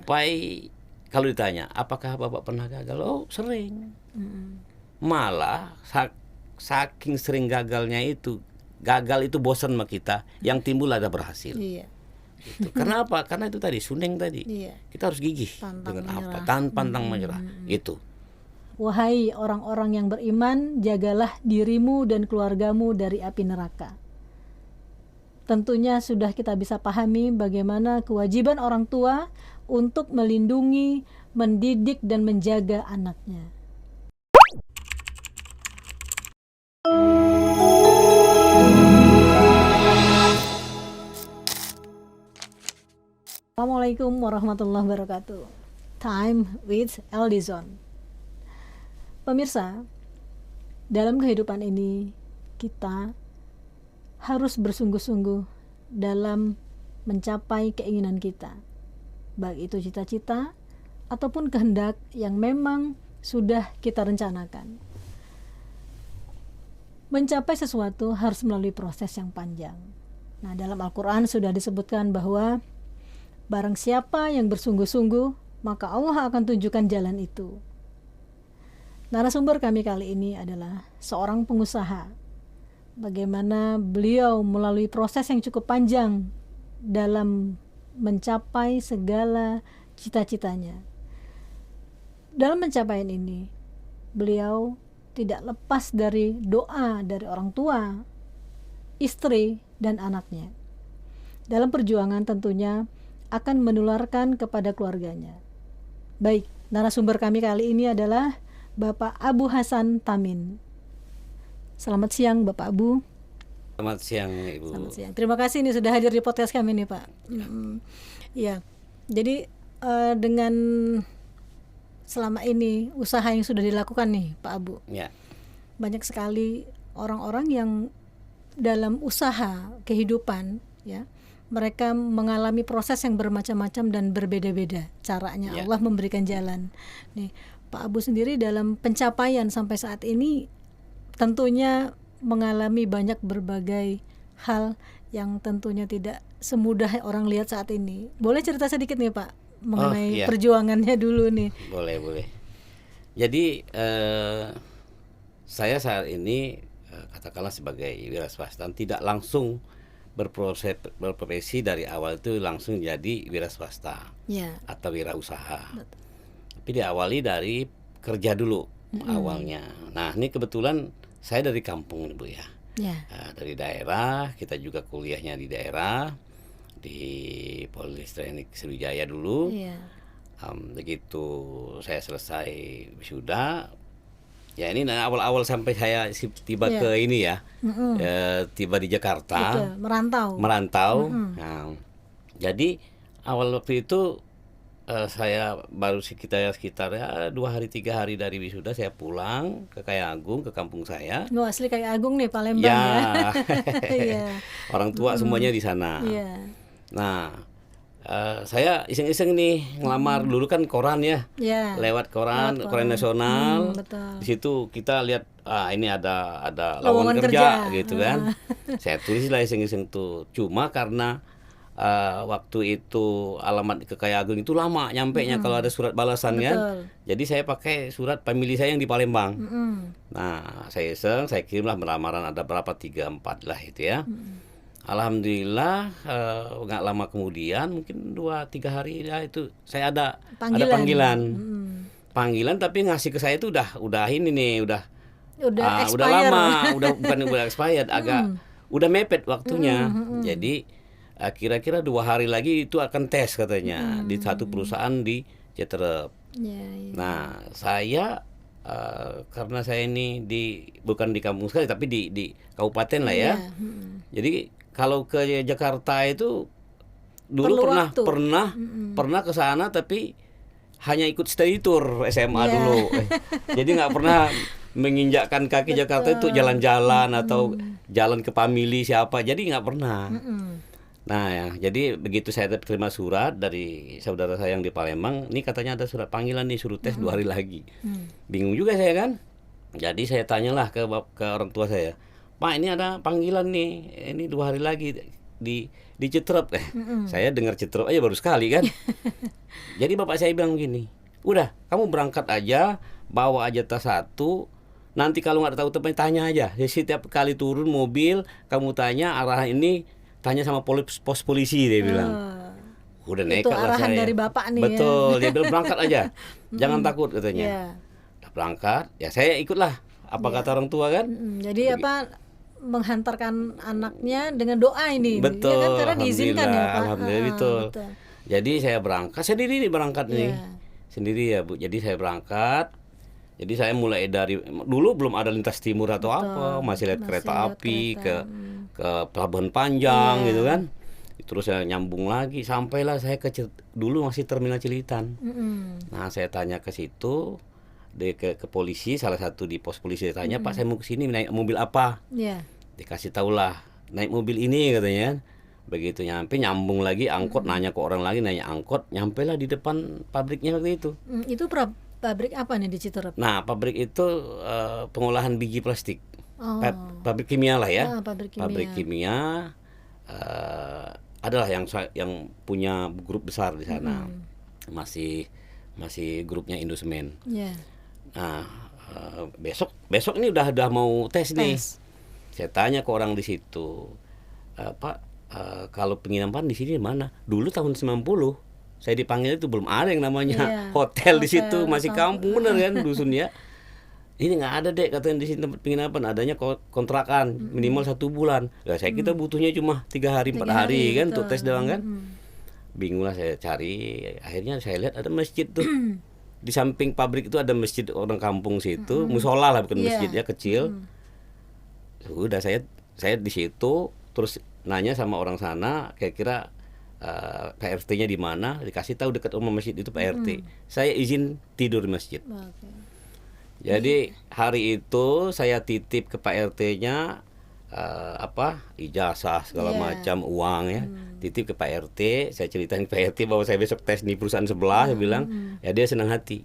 Sampai kalau ditanya, apakah Bapak pernah gagal? Oh, sering. Malah saking sering gagal itu bosan sama kita, yang timbul ada berhasil. Iya. Gitu. Karena apa? Karena itu tadi, Suneng tadi. Iya. Kita harus gigih Pantang dengan menyerah. apa? Tanpa pantang menyerah. Itu. Wahai orang-orang yang beriman, jagalah dirimu dan keluargamu dari api neraka. Tentunya sudah kita bisa pahami bagaimana kewajiban orang tua untuk melindungi, mendidik, dan menjaga anaknya. Assalamualaikum warahmatullahi wabarakatuh. Time with Eldizon. Pemirsa, dalam kehidupan ini kita harus bersungguh-sungguh dalam mencapai keinginan kita, baik itu cita-cita ataupun kehendak yang memang sudah kita rencanakan. Mencapai sesuatu harus melalui proses yang panjang. Nah, dalam Al-Quran sudah disebutkan bahwa barang siapa yang bersungguh-sungguh, maka Allah akan tunjukkan jalan itu. Narasumber kami kali ini adalah seorang pengusaha. Bagaimana beliau melalui proses yang cukup panjang dalam mencapai segala cita-citanya. Dalam pencapaian ini, beliau tidak lepas dari doa dari orang tua, istri, dan anaknya. Dalam perjuangan tentunya akan menularkan kepada keluarganya. Baik, narasumber kami kali ini adalah Bapak Abu Hasan Tamin. Selamat siang Bapak Abu. Selamat siang Ibu. Selamat siang. Terima kasih ini sudah hadir di podcast kami nih Pak. Ya, jadi dengan selama ini usaha yang sudah dilakukan nih Pak Abu. Ya. Banyak sekali orang-orang yang dalam usaha kehidupan ya, mereka mengalami proses yang bermacam-macam dan berbeda-beda caranya. Allah memberikan jalan. Nih, Pak Abu sendiri dalam pencapaian sampai saat ini tentunya mengalami banyak berbagai hal yang tentunya tidak semudah orang lihat saat ini. Boleh cerita sedikit nih Pak mengenai perjuangannya dulu nih? Boleh. Jadi saya saat ini katakanlah sebagai wira swasta tidak langsung berprofesi dari awal itu langsung jadi wira swasta atau wira usaha. Tapi diawali dari kerja dulu awalnya. Nah, ini kebetulan saya dari kampung Bu ya. Dari daerah, kita juga kuliahnya di daerah di Politeknik Sriwijaya dulu. Begitu saya selesai wisuda, ya ini awal-awal sampai saya tiba ke ini ya, tiba di Jakarta. Betul, merantau. Nah, jadi awal waktu itu saya baru sekitar 2 hari 3 hari dari wisuda saya pulang ke Kayagung, ke kampung saya. Asli Kayagung nih, Palembang ya. Orang tua semuanya di sana. Nah, saya iseng-iseng nih ngelamar dulu kan koran ya. Lewat koran nasional. Di situ kita lihat ini ada lowongan kerja gitu kan. Saya tulislah iseng-iseng tuh. Cuma karena waktu itu alamat ke Kayagung itu lama nyampenya kalau ada surat balasan kan. Jadi saya pakai surat famili saya yang di Palembang. Nah, saya iseng, saya kirimlah lamaran ada berapa 3-4 lah itu ya. Alhamdulillah nggak lama kemudian mungkin 2-3 hari ya itu saya ada panggilan. Panggilan tapi ngasih ke saya itu udah ini nih udah lama, bukan expired, agak udah mepet waktunya. Jadi kira-kira 2 hari lagi itu akan tes katanya di satu perusahaan di Citrep. Nah, saya karena saya ini bukan di kampung sekali tapi di kabupaten lah ya. Jadi kalau ke Jakarta itu dulu pernah ke sana tapi hanya ikut study tour SMA dulu. Jadi nggak pernah menginjakkan kaki Jakarta itu jalan-jalan atau jalan ke famili siapa. Jadi nggak pernah. Nah ya, jadi begitu saya terima surat dari saudara saya yang di Palembang, ini katanya ada surat panggilan nih, suruh tes 2 hari lagi. Bingung juga saya kan. Jadi saya tanyalah ke orang tua saya, Pak ini ada panggilan nih, ini 2 hari lagi. dicetrep. Saya dengar cetrep aja baru sekali kan. Jadi bapak saya bilang gini, udah kamu berangkat aja, bawa aja tas satu. Nanti kalau nggak tahu tempatnya tanya aja. Jadi setiap kali turun mobil kamu tanya arah ini, tanya sama pos polisi dia bilang. Udah nekat lah saya. Itu arahan dari bapak nih. Betul, dia bilang berangkat aja, jangan takut katanya. Udah berangkat, ya saya ikutlah. Apa kata orang tua kan? Jadi menghantarkan anaknya dengan doa ini. Betul. Ya kan, karena diizinkan ya Pak. Alhamdulillah betul. Jadi saya berangkat sendiri nih berangkat nih. Sendiri ya Bu. Jadi saya berangkat. Jadi saya mulai dari dulu belum ada lintas timur atau apa, masih lihat kereta api ke Pelabuhan Panjang gitu kan. Terus saya nyambung lagi sampailah saya dulu masih Terminal Cilitan. Nah, saya tanya ke situ ke polisi, salah satu di pos polisi tanya, Pak saya mau ke sini naik mobil apa? Dikasih tahulah naik mobil ini katanya. Begitu nyampe nyambung lagi angkot, nanya ke orang lagi, nanya angkot, nyampe lah di depan pabriknya waktu itu. Itu pabrik apa nih di Citerep? Nah, pabrik itu pengolahan biji plastik. Pabrik kimia lah ya. Pabrik kimia adalah yang punya grup besar di sana. Masih grupnya Indosemen. Nah, besok ini udah mau tes nih. Saya tanya ke orang di situ, Pak, kalau penginapan di sini mana? Dulu tahun 90 saya dipanggil itu belum ada yang namanya hotel di situ, masih kampung bener kan dusun ya. Ini nggak ada dek katanya di sini tempat penginapan, adanya kontrakan minimal 1 bulan. Nah, kita butuhnya cuma 3 hari 4 hari kan untuk tes doang kan. Bingung lah saya cari, akhirnya saya lihat ada masjid tuh. Di samping pabrik itu ada masjid orang kampung situ, musola lah bukan masjid ya, kecil. Udah saya di situ terus nanya sama orang sana kira-kira Pak RT-nya di mana, dikasih tahu dekat rumah masjid itu Pak RT. Saya izin tidur di masjid. Jadi hari itu saya titip ke Pak RT-nya ijazah segala macam, uang ya. Titip ke Pak RT, saya ceritain ke Pak RT bahwa saya besok tes di perusahaan sebelah, saya bilang, ya dia senang hati.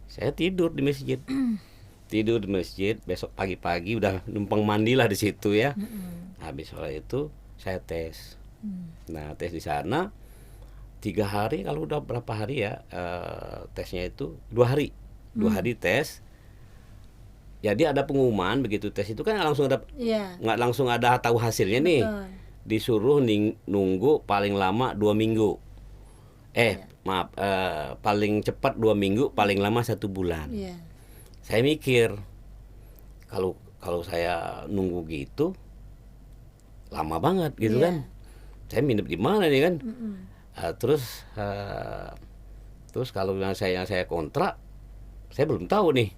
Saya tidur di masjid. Tidur di masjid, besok pagi-pagi udah numpang mandilah di situ ya. Habis sholat itu saya tes. Nah, tes di sana 3 hari, kalau udah berapa hari ya tesnya itu 2 hari. 2 hari tes. Jadi ada pengumuman begitu tes itu kan nggak langsung ada tahu hasilnya nih. Disuruh nunggu paling lama 2 minggu. Paling cepat 2 minggu, paling lama 1 bulan. Saya mikir kalau saya nunggu gitu lama banget gitu kan. Saya nginep di mana nih kan? Terus kalau yang saya kontrak, saya belum tahu nih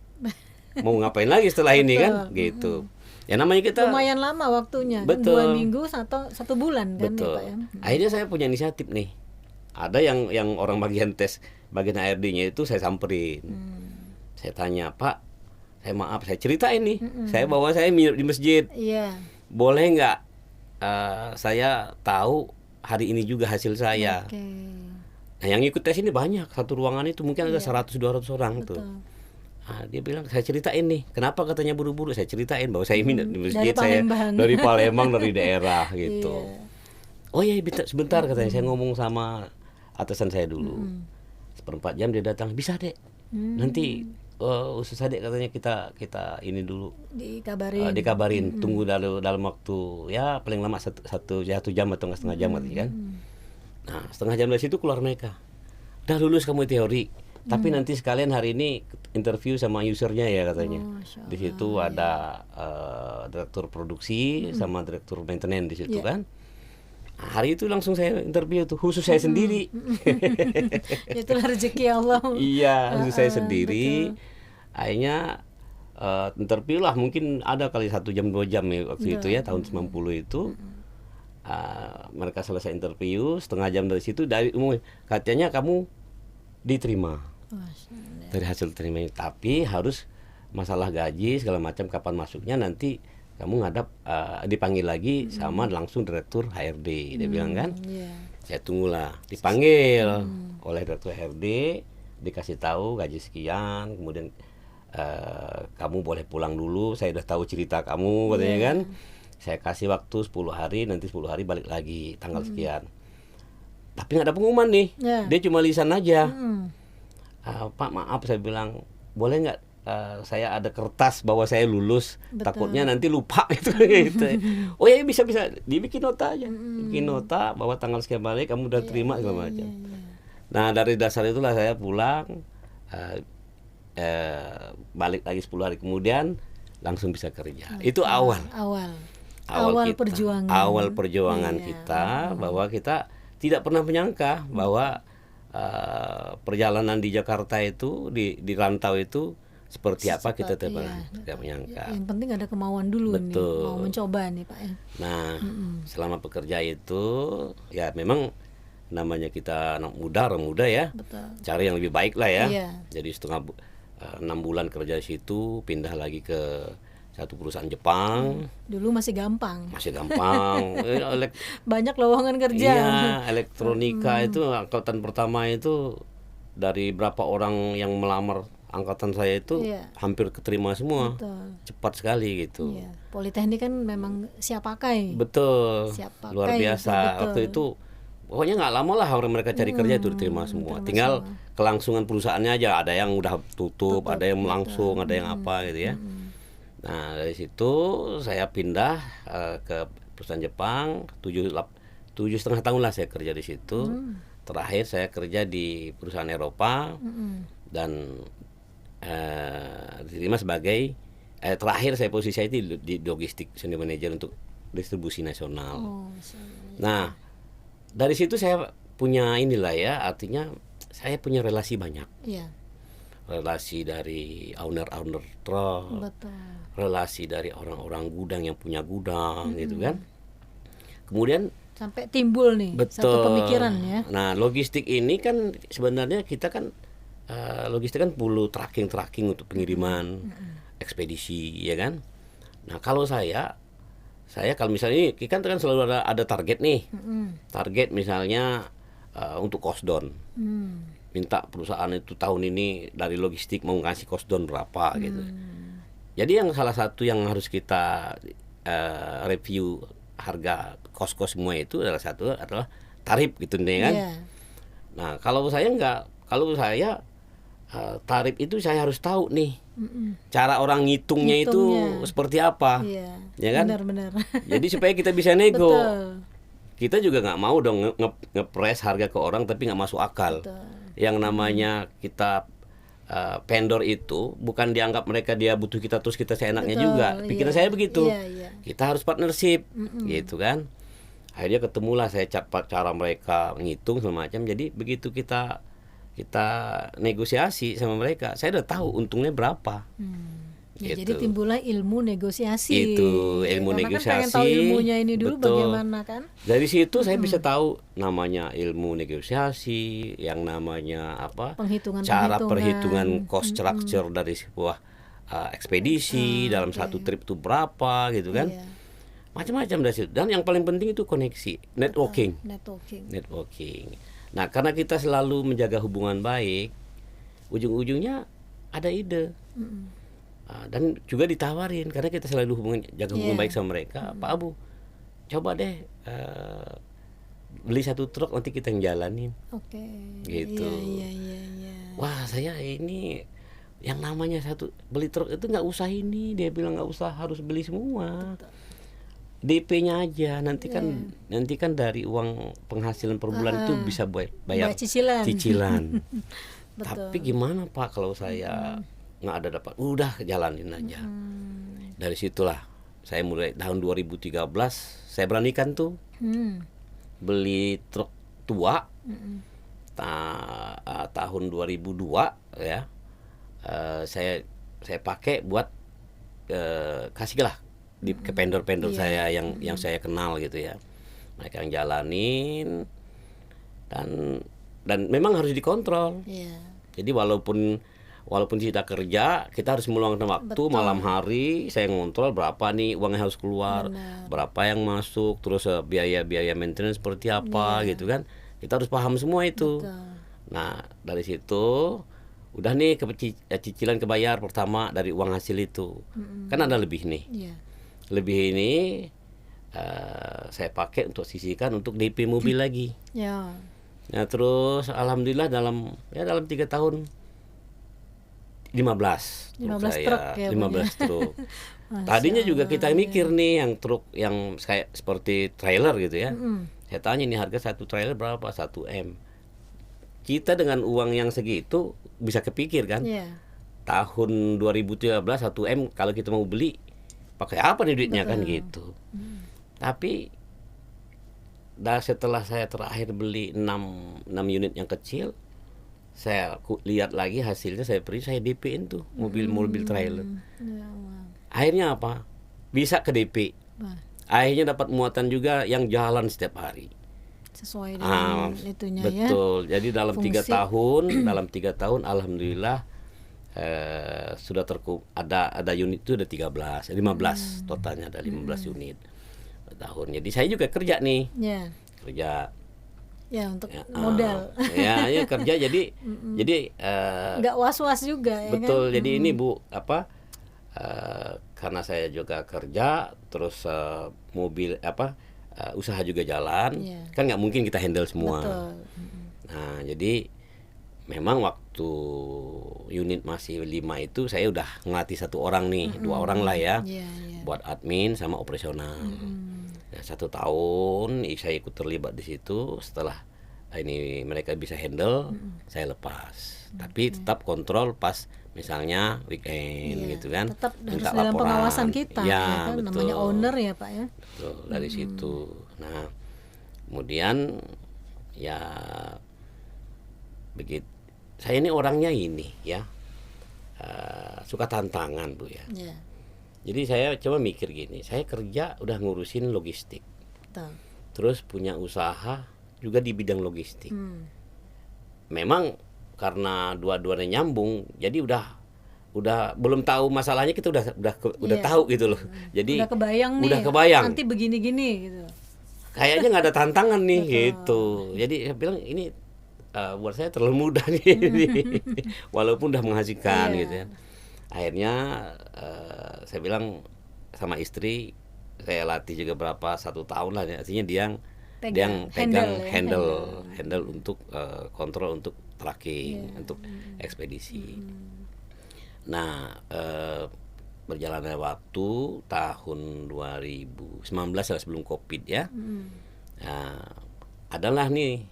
mau ngapain lagi setelah ini kan, gitu. Ya namanya kita lumayan lama waktunya, kan? 2 minggu atau 1 bulan kan. Betul. Nih, Pak, ya? Akhirnya saya punya inisiatif nih. Ada yang orang bagian tes, bagian ARD-nya itu saya samperin. Saya tanya, Pak, saya ceritain nih, saya minum di masjid. Boleh nggak saya tahu hari ini juga hasil saya? Nah, yang ikut tes ini banyak, satu ruangan itu mungkin ada 100-200 orang. Betul. Tuh. Nah, dia bilang, saya ceritain nih, kenapa katanya buru-buru? Saya ceritain bahwa saya minum di masjid, dari Palembang, dari daerah gitu. Oh iya, sebentar katanya, saya ngomong sama atasan saya dulu. 1/4 jam dia datang, bisa dek, nanti usus adek katanya kita ini dulu dikabarin, tunggu dalam waktu ya paling lama 1 jam atau setengah jam kan. Nah, setengah jam dari situ keluar mereka, udah lulus kamu teori, tapi nanti sekalian hari ini interview sama usernya ya katanya. Di situ ada direktur produksi sama direktur maintenance di situ kan. Hari itu langsung saya interview tuh, khusus saya sendiri. Itulah rezeki Allah. Iya, khusus saya sendiri. Betul. Akhirnya interview lah, mungkin ada kali 1 jam 2 jam ya waktu itu ya, tahun 90 itu. Mereka selesai interview, setengah jam dari situ dari umum katanya kamu diterima. Dari hasil terima, tapi harus masalah gaji segala macam, kapan masuknya nanti kamu ngadap dipanggil lagi sama langsung direktur HRD, dia bilang kan. Saya tunggulah dipanggil oleh direktur HRD, dikasih tahu gaji sekian, kemudian kamu boleh pulang dulu, saya udah tahu cerita kamu katanya kan. Saya kasih waktu 10 hari, nanti 10 hari balik lagi tanggal sekian. Tapi nggak ada pengumuman nih. Dia cuma lisan aja. Pak maaf, saya bilang, boleh nggak saya ada kertas bahwa saya lulus. Takutnya nanti lupa gitu. Oh ya, bisa dibikin nota aja. Bikin nota bahwa tanggal sekian balik kamu udah terima segala macam. Nah, dari dasar itulah saya pulang, balik lagi 10 hari kemudian langsung bisa kerja. Itu awal perjuangan kita, bahwa kita tidak pernah menyangka bahwa perjalanan di Jakarta itu, di rantau itu seperti apa, kita tidak menyangka. Yang penting ada kemauan dulu. Betul. Nih, mau mencoba nih Pak ya. Nah, selama bekerja itu ya memang namanya kita anak muda ya. Betul. Cari yang lebih baik lah ya. Jadi 6 bulan kerja di situ, pindah lagi ke satu perusahaan Jepang. Dulu masih gampang. Banyak lowongan kerja. Iya, elektronika itu angkatan pertama itu dari berapa orang yang melamar angkatan saya itu hampir keterima semua. Betul. Cepat sekali gitu. Iya. Politeknik kan memang siap pakai. Betul. Luar biasa. Waktu itu pokoknya nggak lama lah orang mereka cari kerja itu diterima semua. Tinggal kelangsungan perusahaannya aja. Ada yang udah tutup, ada yang langsung, ada yang apa gitu ya. Nah, dari situ saya pindah ke perusahaan Jepang. 7,5 tahun lah saya kerja di situ. Terakhir saya kerja di perusahaan Eropa dan diterima sebagai terakhir posisi saya di logistik, senior manager untuk distribusi nasional. Nah, dari situ saya punya inilah ya, artinya saya punya relasi banyak. Relasi dari owner truk, relasi dari orang-orang gudang yang punya gudang gitu kan. Kemudian sampai timbul nih satu pemikiran ya. Nah, logistik ini kan sebenarnya kita kan logistik kan perlu tracking untuk pengiriman, ekspedisi ya kan. Nah, kalau saya kalau misalnya ini kan selalu ada target nih. Target misalnya untuk cost down. Minta perusahaan itu tahun ini dari logistik mau ngasih cost down berapa gitu. Jadi yang salah satu yang harus kita review harga cost semua itu adalah tarif gitu nih kan. Nah, kalau saya enggak, kalau saya tarif itu saya harus tahu nih cara orang ngitungnya itu seperti apa, ya kan? Benar. Jadi supaya kita bisa nego. Kita juga nggak mau dong nge-press harga ke orang tapi nggak masuk akal. Yang namanya kita vendor itu bukan dianggap mereka dia butuh kita terus kita seenaknya juga. Pikiran saya begitu. Kita harus partnership, gitu kan? Akhirnya ketemulah saya cara mereka ngitung semacam. Jadi begitu kita negosiasi sama mereka, saya udah tahu untungnya berapa. Gitu. Jadi timbullah ilmu negosiasi. Itu ilmu negosiasi. Kan pengen tahu ilmunya ini dulu. Betul. Bagaimana kan? Dari situ saya bisa tahu namanya ilmu negosiasi, yang namanya apa? Cara perhitungan cost structure dari sebuah ekspedisi dalam satu trip itu berapa gitu kan? Macam-macam dari situ. Dan yang paling penting itu koneksi, networking. Nah, karena kita selalu menjaga hubungan baik, ujung-ujungnya ada ide. Dan juga ditawarin, karena kita selalu jaga hubungan baik sama mereka. Pak Abu, coba deh beli satu truk, nanti kita yang jalanin. Gitu. Wah, saya ini yang namanya beli truk itu nggak usah ini, dia bilang nggak usah harus beli semua. DP-nya aja, nanti kan dari uang penghasilan per bulan itu bisa bayar cicilan. Tapi gimana Pak kalau saya nggak ada dapat? Udah jalanin aja. Dari situlah saya mulai tahun 2013 saya beranikan tuh beli truk tua. Tahun 2002 ya, saya pakai buat kasihlah ke vendor-vendor saya yang saya kenal gitu ya. Mereka yang jalanin dan memang harus dikontrol. Jadi walaupun kita kerja, kita harus meluangkan waktu. Malam hari saya ngontrol berapa nih uangnya harus keluar, berapa yang masuk, terus biaya maintenance seperti apa gitu kan. Kita harus paham semua itu. Nah, dari situ udah nih cicilan kebayar pertama dari uang hasil itu. Kan ada lebih nih. Lebih ini saya pakai untuk sisihkan untuk DP mobil lagi. Ya. Nah terus alhamdulillah dalam 3 tahun 15 saya, truk ya, 15 truk. Tadinya juga kita mikir nih yang truk yang kayak seperti trailer gitu ya. Saya tanya nih harga satu trailer berapa? 1 M. Kita dengan uang yang segitu bisa kepikir kan? Tahun 2013 1 M kalau kita mau beli pakai apa nih duitnya kan gitu. Tapi setelah saya terakhir beli 6 unit yang kecil, saya lihat lagi hasilnya, saya DP-in tuh mobil trailer. Akhirnya apa? Bisa ke DP. Akhirnya dapat muatan juga yang jalan setiap hari. Sesuai dengan itunya betul. ya. Betul. Jadi dalam Fungsi. 3 tahun alhamdulillah sudah ada unit itu ada 15 totalnya, ada 15 unit tahun. Jadi saya juga kerja nih. Kerja ya untuk modal. Ya kerja jadi nggak was-was juga ya. Betul. Kan? Jadi ini Bu karena saya juga kerja terus mobil usaha juga jalan, kan nggak mungkin kita handle semua. Betul. Nah jadi memang waktu unit masih 5 itu saya udah ngelatih 1 orang nih, 2 orang lah ya, buat admin sama operasional. Nah, 1 tahun saya ikut terlibat di situ. Setelah ini mereka bisa handle, saya lepas. Tapi tetap kontrol pas misalnya weekend gitu kan. Tetap harus dalam pengawasan kita ya kan, namanya owner ya Pak ya. Betul, dari situ. Nah, kemudian ya begitu. Saya ini orangnya ini ya suka tantangan Bu ya. Jadi saya coba mikir gini, saya kerja udah ngurusin logistik. Betul. Terus punya usaha juga di bidang logistik. Memang karena dua-duanya nyambung, jadi udah belum tahu masalahnya kita udah tahu gitu loh. Jadi udah kebayang nanti begini-gini gitu. Kayaknya nggak ada tantangan nih gitu. Jadi saya bilang ini buat saya terlalu mudah nih. Walaupun udah menghasilkan gitu ya. Akhirnya saya bilang sama istri, saya latih juga 1 tahun lah ya. Artinya dia yang handle untuk kontrol untuk tracking, untuk ekspedisi. Nah berjalannya waktu tahun 2019 sebelum Covid ya. Nah, adalah nih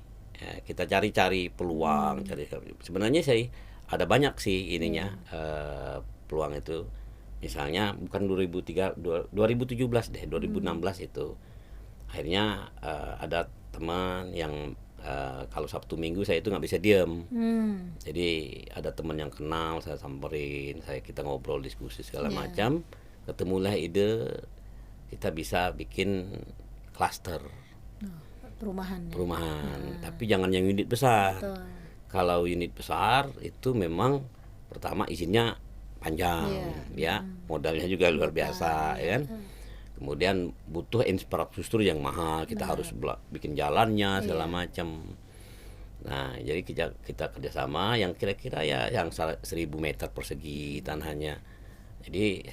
kita cari peluang, sebenarnya saya ada banyak sih ininya peluang itu. Misalnya bukan 2017 deh, 2016 itu. Akhirnya ada teman yang kalau Sabtu Minggu saya itu nggak bisa diem. Jadi ada teman yang kenal, saya samperin, kita ngobrol, diskusi segala macam. Ketemulah ide kita bisa bikin klaster perumahan. Tapi jangan yang unit besar. Kalau unit besar itu memang pertama izinnya panjang ya, modalnya juga luar biasa ya kan. Kemudian butuh infrastruktur yang mahal, kita harus bikin jalannya segala macam. Nah, jadi kita kerjasama yang kira-kira ya yang 1.000 meter persegi tanahnya. Jadi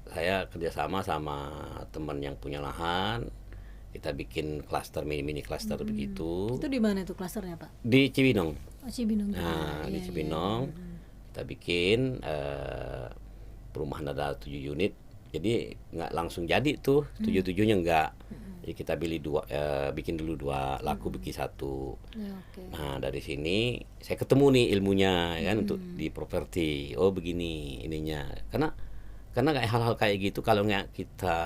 saya kerjasama sama teman yang punya lahan. Kita bikin klaster, mini klaster begitu. Itu di mana itu klasternya Pak? Di Cibinong. Cibinong. Nah, di Cibinong kita bikin perumahan ada 7 unit. Jadi nggak langsung jadi tuh 7-7-nya nggak. Jadi kita bikin dulu 2, laku bikin 1. Nah dari sini saya ketemu nih ilmunya kan untuk di properti. Oh begini ininya. Karena kayak hal-hal kayak gitu kalau nggak kita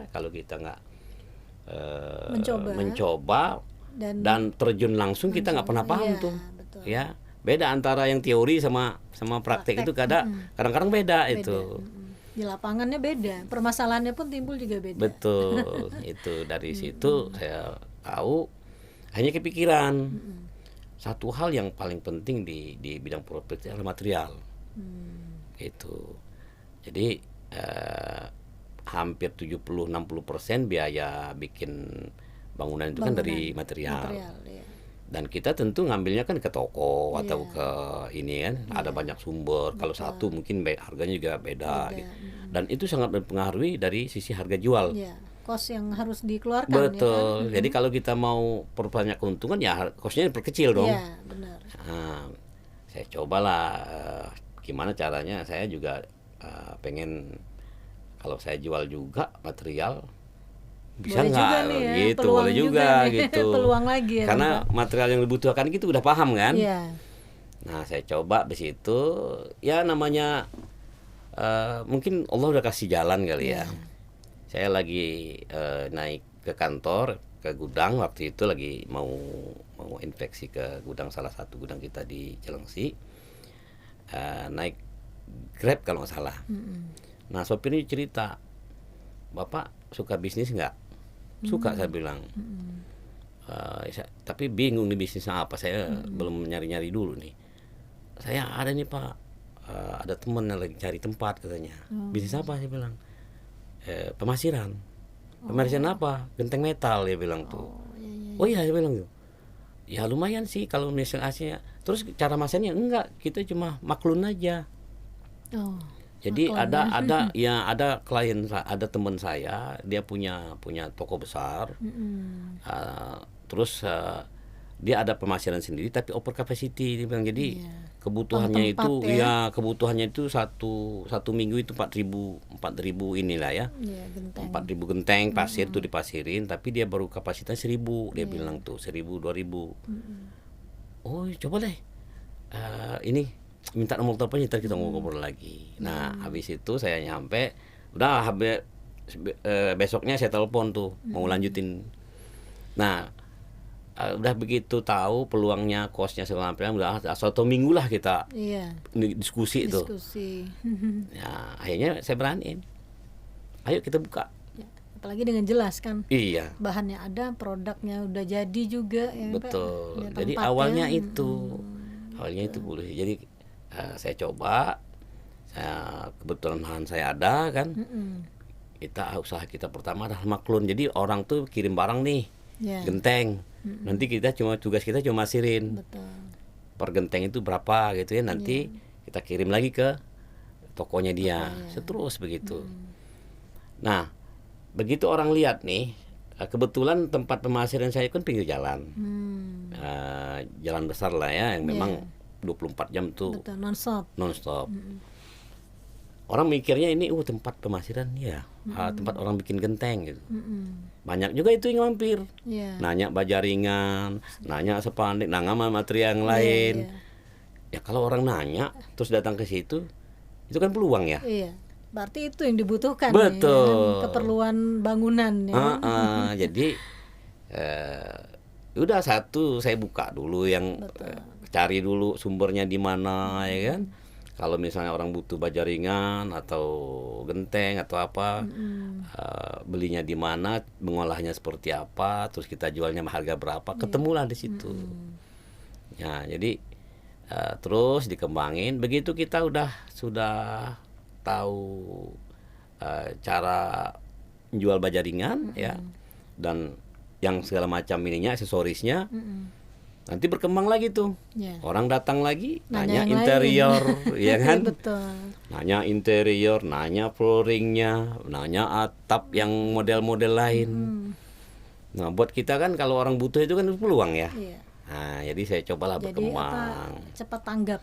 kalau kita nggak mencoba dan terjun langsung kita nggak pernah paham tuh. Betul. Ya beda antara yang teori sama praktek itu kadang-kadang beda itu. Di lapangannya beda, permasalahannya pun timbul juga beda. Betul. Itu dari situ saya tahu, hanya kepikiran satu hal yang paling penting di bidang properti adalah material. Gitu. Jadi hampir 70-60% biaya bikin bangunan itu kan dari material. Dan kita tentu ngambilnya kan ke toko atau ke ini kan, ada banyak sumber. Kalau satu mungkin harganya juga beda. Gitu. Dan itu sangat mempengaruhi dari sisi harga jual. Kos yang harus dikeluarkan. Betul. Ya kan? Jadi kalau kita mau perbanyak keuntungan ya kosnya diperkecil dong. Iya, benar. Nah, saya cobalah gimana caranya. Saya juga pengen kalau saya jual juga material bisa nggak gitu, boleh juga gitu. Peluang lagi ya, karena material yang dibutuhkan itu udah paham kan. Iya. Nah saya coba di situ ya namanya mungkin Allah udah kasih jalan kali ya. Saya lagi naik ke kantor, ke gudang, waktu itu lagi mau infeksi ke gudang, salah satu gudang kita di Cilengsi, naik Grab kalau nggak salah. Nah sopirnya cerita, Bapak suka bisnis nggak? Suka, saya bilang. Tapi bingung nih bisnisnya apa, saya belum nyari-nyari dulu nih. Saya ada nih Pak, ada teman yang lagi cari tempat katanya. Bisnis apa? Saya bilang pemasiran. Pemasiran apa? Genteng metal, dia bilang tuh. Oh iya, saya bilang tuh. Ya lumayan sih kalau misalnya aslinya. Terus cara masaknya enggak, kita cuma maklun aja. Jadi ada klien, ada teman saya, dia punya toko besar. Terus dia ada pemasiran sendiri tapi over capacity, dia bilang. Jadi kebutuhannya itu kebutuhannya itu satu minggu itu 4.000 inilah ya. 4.000 genteng pasir tuh dipasirin, tapi dia baru kapasitas 1.000, dia bilang tuh 1.000 2.000. Oh, coba deh. Ini minta nomor teleponnya, ntar kita ngobrol lagi. Nah habis itu saya nyampe, udah besoknya saya telepon tuh mau lanjutin. Nah udah begitu tahu peluangnya, kosnya segala macam, udah 1 minggu lah kita diskusi itu. Ya akhirnya saya beraniin, ayo kita buka. Apalagi dengan jelas kan. Iya. Bahannya ada, produknya udah jadi juga. Betul. Jadi awalnya itu dulu. Jadi saya coba, kebetulan lahan saya ada kan. Usaha kita pertama adalah maklun. Jadi orang tuh kirim barang nih, genteng. Nanti tugas kita cuma masirin. Per genteng itu berapa gitu ya. Nanti kita kirim lagi ke tokonya dia. Seterus begitu. Nah, begitu orang lihat nih, kebetulan tempat pemasiran saya kan pinggir jalan. Jalan besar lah ya, yang memang 24 jam tuh. Betul, non-stop. Orang mikirnya ini tempat pemasiran ya, tempat orang bikin genteng gitu. Banyak juga itu yang mampir, nanya bajaringan, nanya sepandek, nanya material yang lain. Ya kalau orang nanya terus datang ke situ, itu kan peluang ya. Berarti itu yang dibutuhkan. Betul. Ya, keperluan bangunan ya. Jadi udah satu saya buka dulu yang cari dulu sumbernya di mana ya kan. Kalau misalnya orang butuh bajaringan atau genteng atau apa, belinya di mana, mengolahnya seperti apa, terus kita jualnya harga berapa, ketemulah di situ. Ya, jadi terus dikembangin. Begitu kita sudah tahu cara jual bajaringan ya, dan yang segala macam ininya, aksesorisnya. Nanti berkembang lagi tuh, orang datang lagi, nanya interior, ya kan? Betul. Nanya interior, nanya flooringnya, nanya atap yang model-model lain. Nah, buat kita kan kalau orang butuh itu kan peluang ya. Nah, jadi saya cobalah berkembang. Cepat tanggap.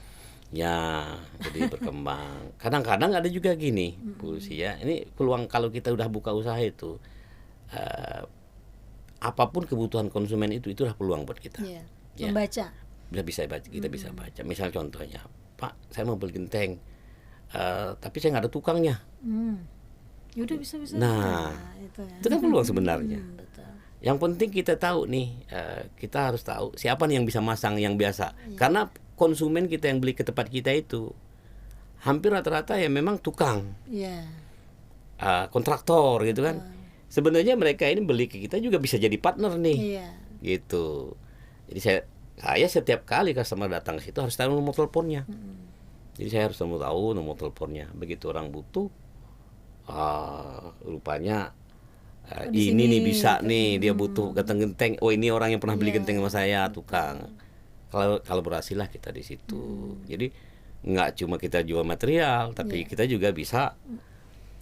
Ya, jadi berkembang. Kadang-kadang ada juga gini, Bu Lucy ya. Ini peluang kalau kita udah buka usaha itu, apapun kebutuhan konsumen itulah peluang buat kita. Membaca. Bisa baca, kita bisa baca. Misal contohnya, Pak, saya mau beli genteng, tapi saya nggak ada tukangnya. Yaudah bisa. Nah, itu kan peluang sebenarnya. Yang penting kita tahu nih, kita harus tahu siapa nih yang bisa masang yang biasa. Karena konsumen kita yang beli ke tempat kita itu hampir rata-rata ya memang tukang, kontraktor gitu kan. Sebenarnya mereka ini beli ke kita juga bisa jadi partner nih, gitu. Jadi saya setiap kali customer datang ke situ harus tahu nomor teleponnya. Jadi saya harus tahu nomor teleponnya. Begitu orang butuh, rupanya ini nih bisa nih, dia butuh genteng-genteng. Oh, ini orang yang pernah beli genteng sama saya, tukang. Kalau berhasil lah kita di situ. Jadi nggak cuma kita jual material, tapi kita juga bisa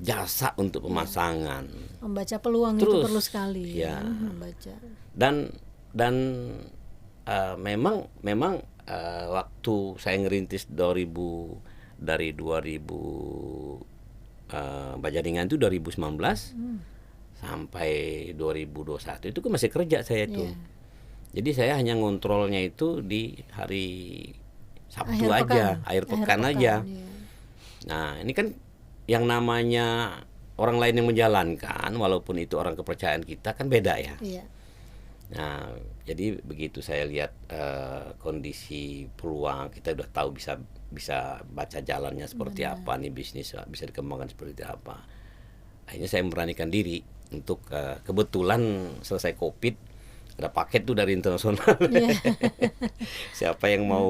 jasa untuk pemasangan. Membaca peluang itu perlu sekali ya. Membaca. Dan memang waktu saya ngerintis dari 2000 Bajaringan itu 2019 sampai 2021 itu kan masih kerja saya tuh. Jadi saya hanya ngontrolnya itu di hari Sabtu akhir pekan aja. Nah, ini kan yang namanya orang lain yang menjalankan, walaupun itu orang kepercayaan kita kan beda ya. Nah, jadi begitu saya lihat kondisi peluang, kita udah tahu bisa baca jalannya seperti apa nih, bisnis bisa dikembangkan seperti apa. Akhirnya saya memberanikan diri untuk kebetulan selesai COVID ada paket tuh dari internasional. Siapa yang mau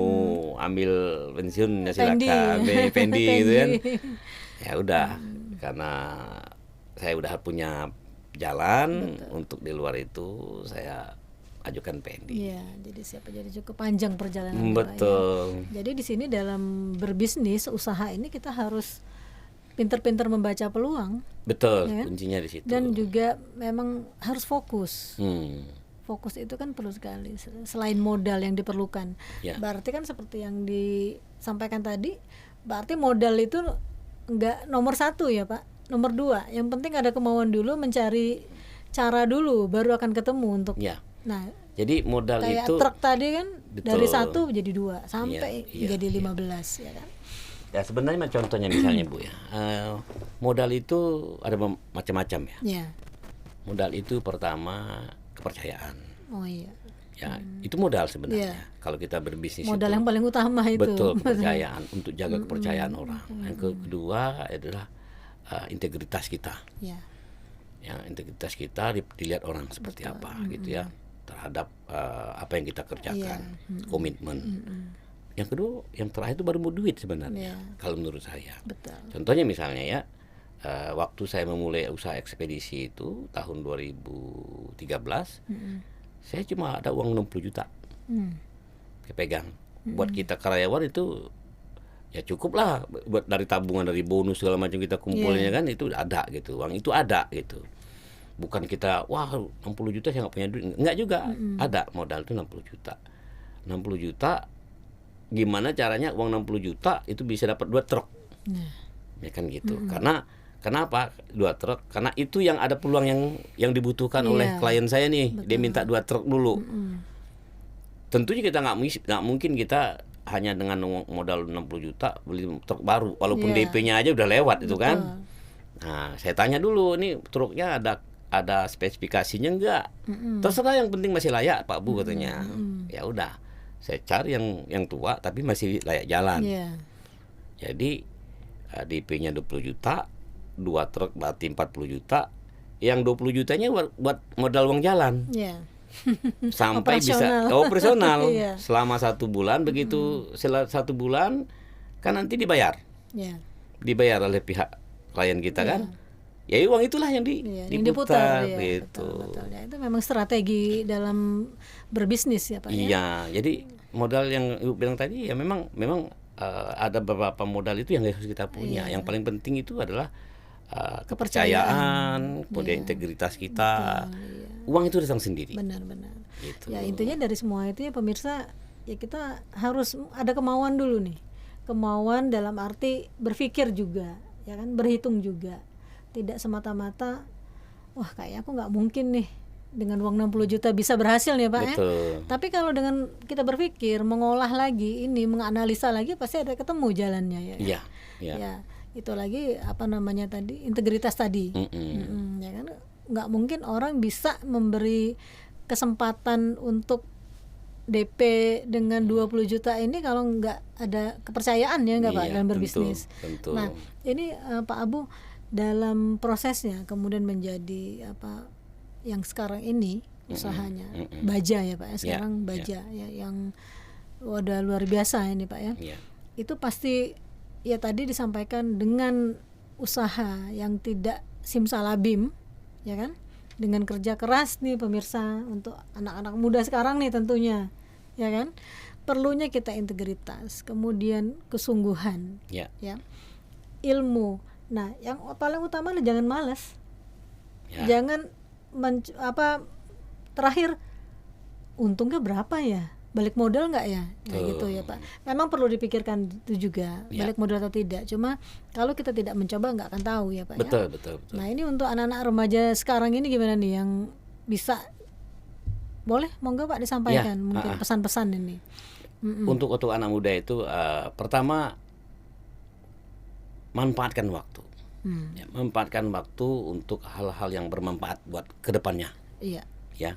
ambil pensiun ya silakan, Pendi gitu kan. Ya udah, karena saya udah punya jalan untuk di luar itu, saya ajukan Pendi. Iya, jadi jadi cukup panjang perjalanan. Betul. Ya. Jadi di sini dalam berbisnis usaha ini kita harus pintar-pintar membaca peluang. Betul, ya kan? Kuncinya di situ. Dan juga memang harus fokus. Fokus itu kan perlu sekali. Selain modal yang diperlukan, berarti kan seperti yang disampaikan tadi, berarti modal itu enggak nomor 1 ya Pak, nomor 2. Yang penting ada kemauan dulu, mencari cara dulu, baru akan ketemu untuk. Nah, jadi modal kayak itu truk tadi kan, betul. Dari 1 jadi 2 sampai jadi 15 ya kan. Ya sebenarnya contohnya misalnya Bu ya, modal itu ada macam-macam ya. Modal itu pertama kepercayaan. Oh iya. Ya, itu modal sebenarnya. Kalau kita berbisnis modal itu, yang paling utama itu. Betul, kepercayaan untuk jaga kepercayaan orang. Yang kedua adalah integritas kita. Ya, integritas kita dilihat orang seperti apa gitu ya, terhadap apa yang kita kerjakan, komitmen. Yang kedua, yang terakhir itu baru duit sebenarnya. Kalau menurut saya. Betul. Contohnya misalnya ya, waktu saya memulai usaha ekspedisi itu tahun 2013, saya cuma ada uang 60 juta kepegang. Buat kita karyawan itu ya cukup lah, buat dari tabungan, dari bonus segala macam kita kumpulinnya kan itu ada gitu, uang itu ada gitu. Bukan kita wah 60 juta saya nggak punya duit, enggak juga. Ada modal itu 60 juta. 60 juta gimana caranya uang 60 juta itu bisa dapat 2 truk. Ya kan gitu. Karena kenapa 2 truk? Karena itu yang ada peluang yang dibutuhkan oleh klien saya nih. Betul. Dia minta 2 truk dulu. Tentunya kita nggak mungkin kita hanya dengan modal 60 juta beli truk baru, walaupun DP-nya aja udah lewat. Itu kan. Nah, saya tanya dulu, ini truknya ada spesifikasinya enggak? Terserah, yang penting masih layak Pak Bu katanya. Ya udah, saya cari yang tua tapi masih layak jalan. Jadi DP-nya 20 juta, 2 truk berarti 40 juta. Yang 20 jutanya buat modal uang jalan. Sampai operasional selama 1 bulan. Begitu setelah 1 bulan kan nanti dibayar. Dibayar oleh pihak klien kita kan. Ya uang itulah yang diputar gitu. Betul. Ya, itu memang strategi dalam berbisnis ya Pak. Iya, jadi modal yang Ibu bilang tadi ya memang ada beberapa modal itu yang harus kita punya. Yang paling penting itu adalah kepercayaan, kemudian integritas kita. Uang itu datang sendiri. Benar-benar. Gitu. Ya intinya dari semua itu ya pemirsa, ya kita harus ada kemauan dulu nih. Kemauan dalam arti berpikir juga, ya kan, berhitung juga. Tidak semata-mata wah kayak aku nggak mungkin nih dengan uang 60 juta bisa berhasil nih Pak. Tapi kalau dengan kita berpikir, mengolah lagi ini, menganalisa lagi, pasti ada ketemu jalannya ya. Ya, itu lagi apa namanya tadi, integritas tadi. Ya kan, nggak mungkin orang bisa memberi kesempatan untuk DP dengan 20 juta ini kalau nggak ada kepercayaan ya nggak Pak dalam berbisnis. Tentu. Nah ini Pak Abu dalam prosesnya kemudian menjadi apa yang sekarang ini usahanya Baja ya Pak ya, sekarang Baja ya yang udah luar biasa ini Pak ya. Itu pasti ya tadi disampaikan dengan usaha yang tidak simsalabim ya kan, dengan kerja keras nih pemirsa, untuk anak-anak muda sekarang nih tentunya, ya kan, perlunya kita integritas, kemudian kesungguhan, ya, ilmu. Nah, yang paling utama adalah jangan malas, jangan terakhir untungnya berapa ya, balik modal nggak ya, gitu ya Pak. Memang perlu dipikirkan itu juga, balik modal atau tidak. Cuma kalau kita tidak mencoba nggak akan tahu ya Pak. Betul. Nah, ini untuk anak-anak remaja sekarang ini gimana nih yang bisa, boleh monggo Pak disampaikan mungkin pesan-pesan ini. Untuk anak muda itu pertama manfaatkan waktu. Manfaatkan waktu untuk hal-hal yang bermanfaat buat kedepannya. Iya. Ya.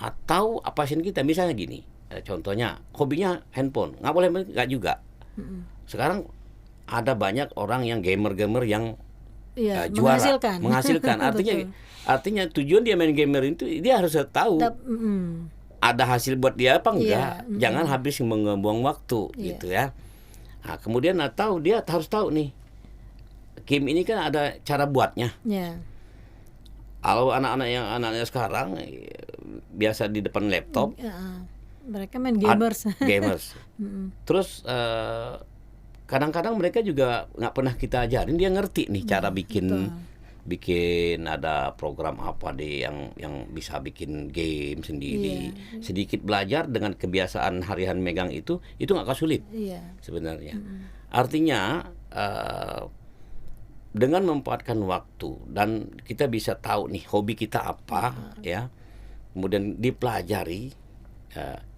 Atau passion kita, misalnya gini, contohnya hobinya handphone, nggak boleh nggak juga. Sekarang ada banyak orang yang gamer yang juara, menghasilkan. artinya tujuan dia main gamer itu dia harus tahu ada hasil buat dia apa enggak. Jangan habis membuang waktu gitu ya. Nah, kemudian atau dia harus tahu nih, game ini kan ada cara buatnya. Kalau anak-anaknya sekarang biasa di depan laptop, mereka main gamers. Terus kadang-kadang mereka juga nggak pernah kita ajarin, dia ngerti nih cara bikin ada program apa deh yang bisa bikin game sendiri. Sedikit belajar dengan kebiasaan harian megang itu nggak sulit sebenarnya. Artinya dengan memanfaatkan waktu dan kita bisa tahu nih hobi kita apa, ya, kemudian dipelajari,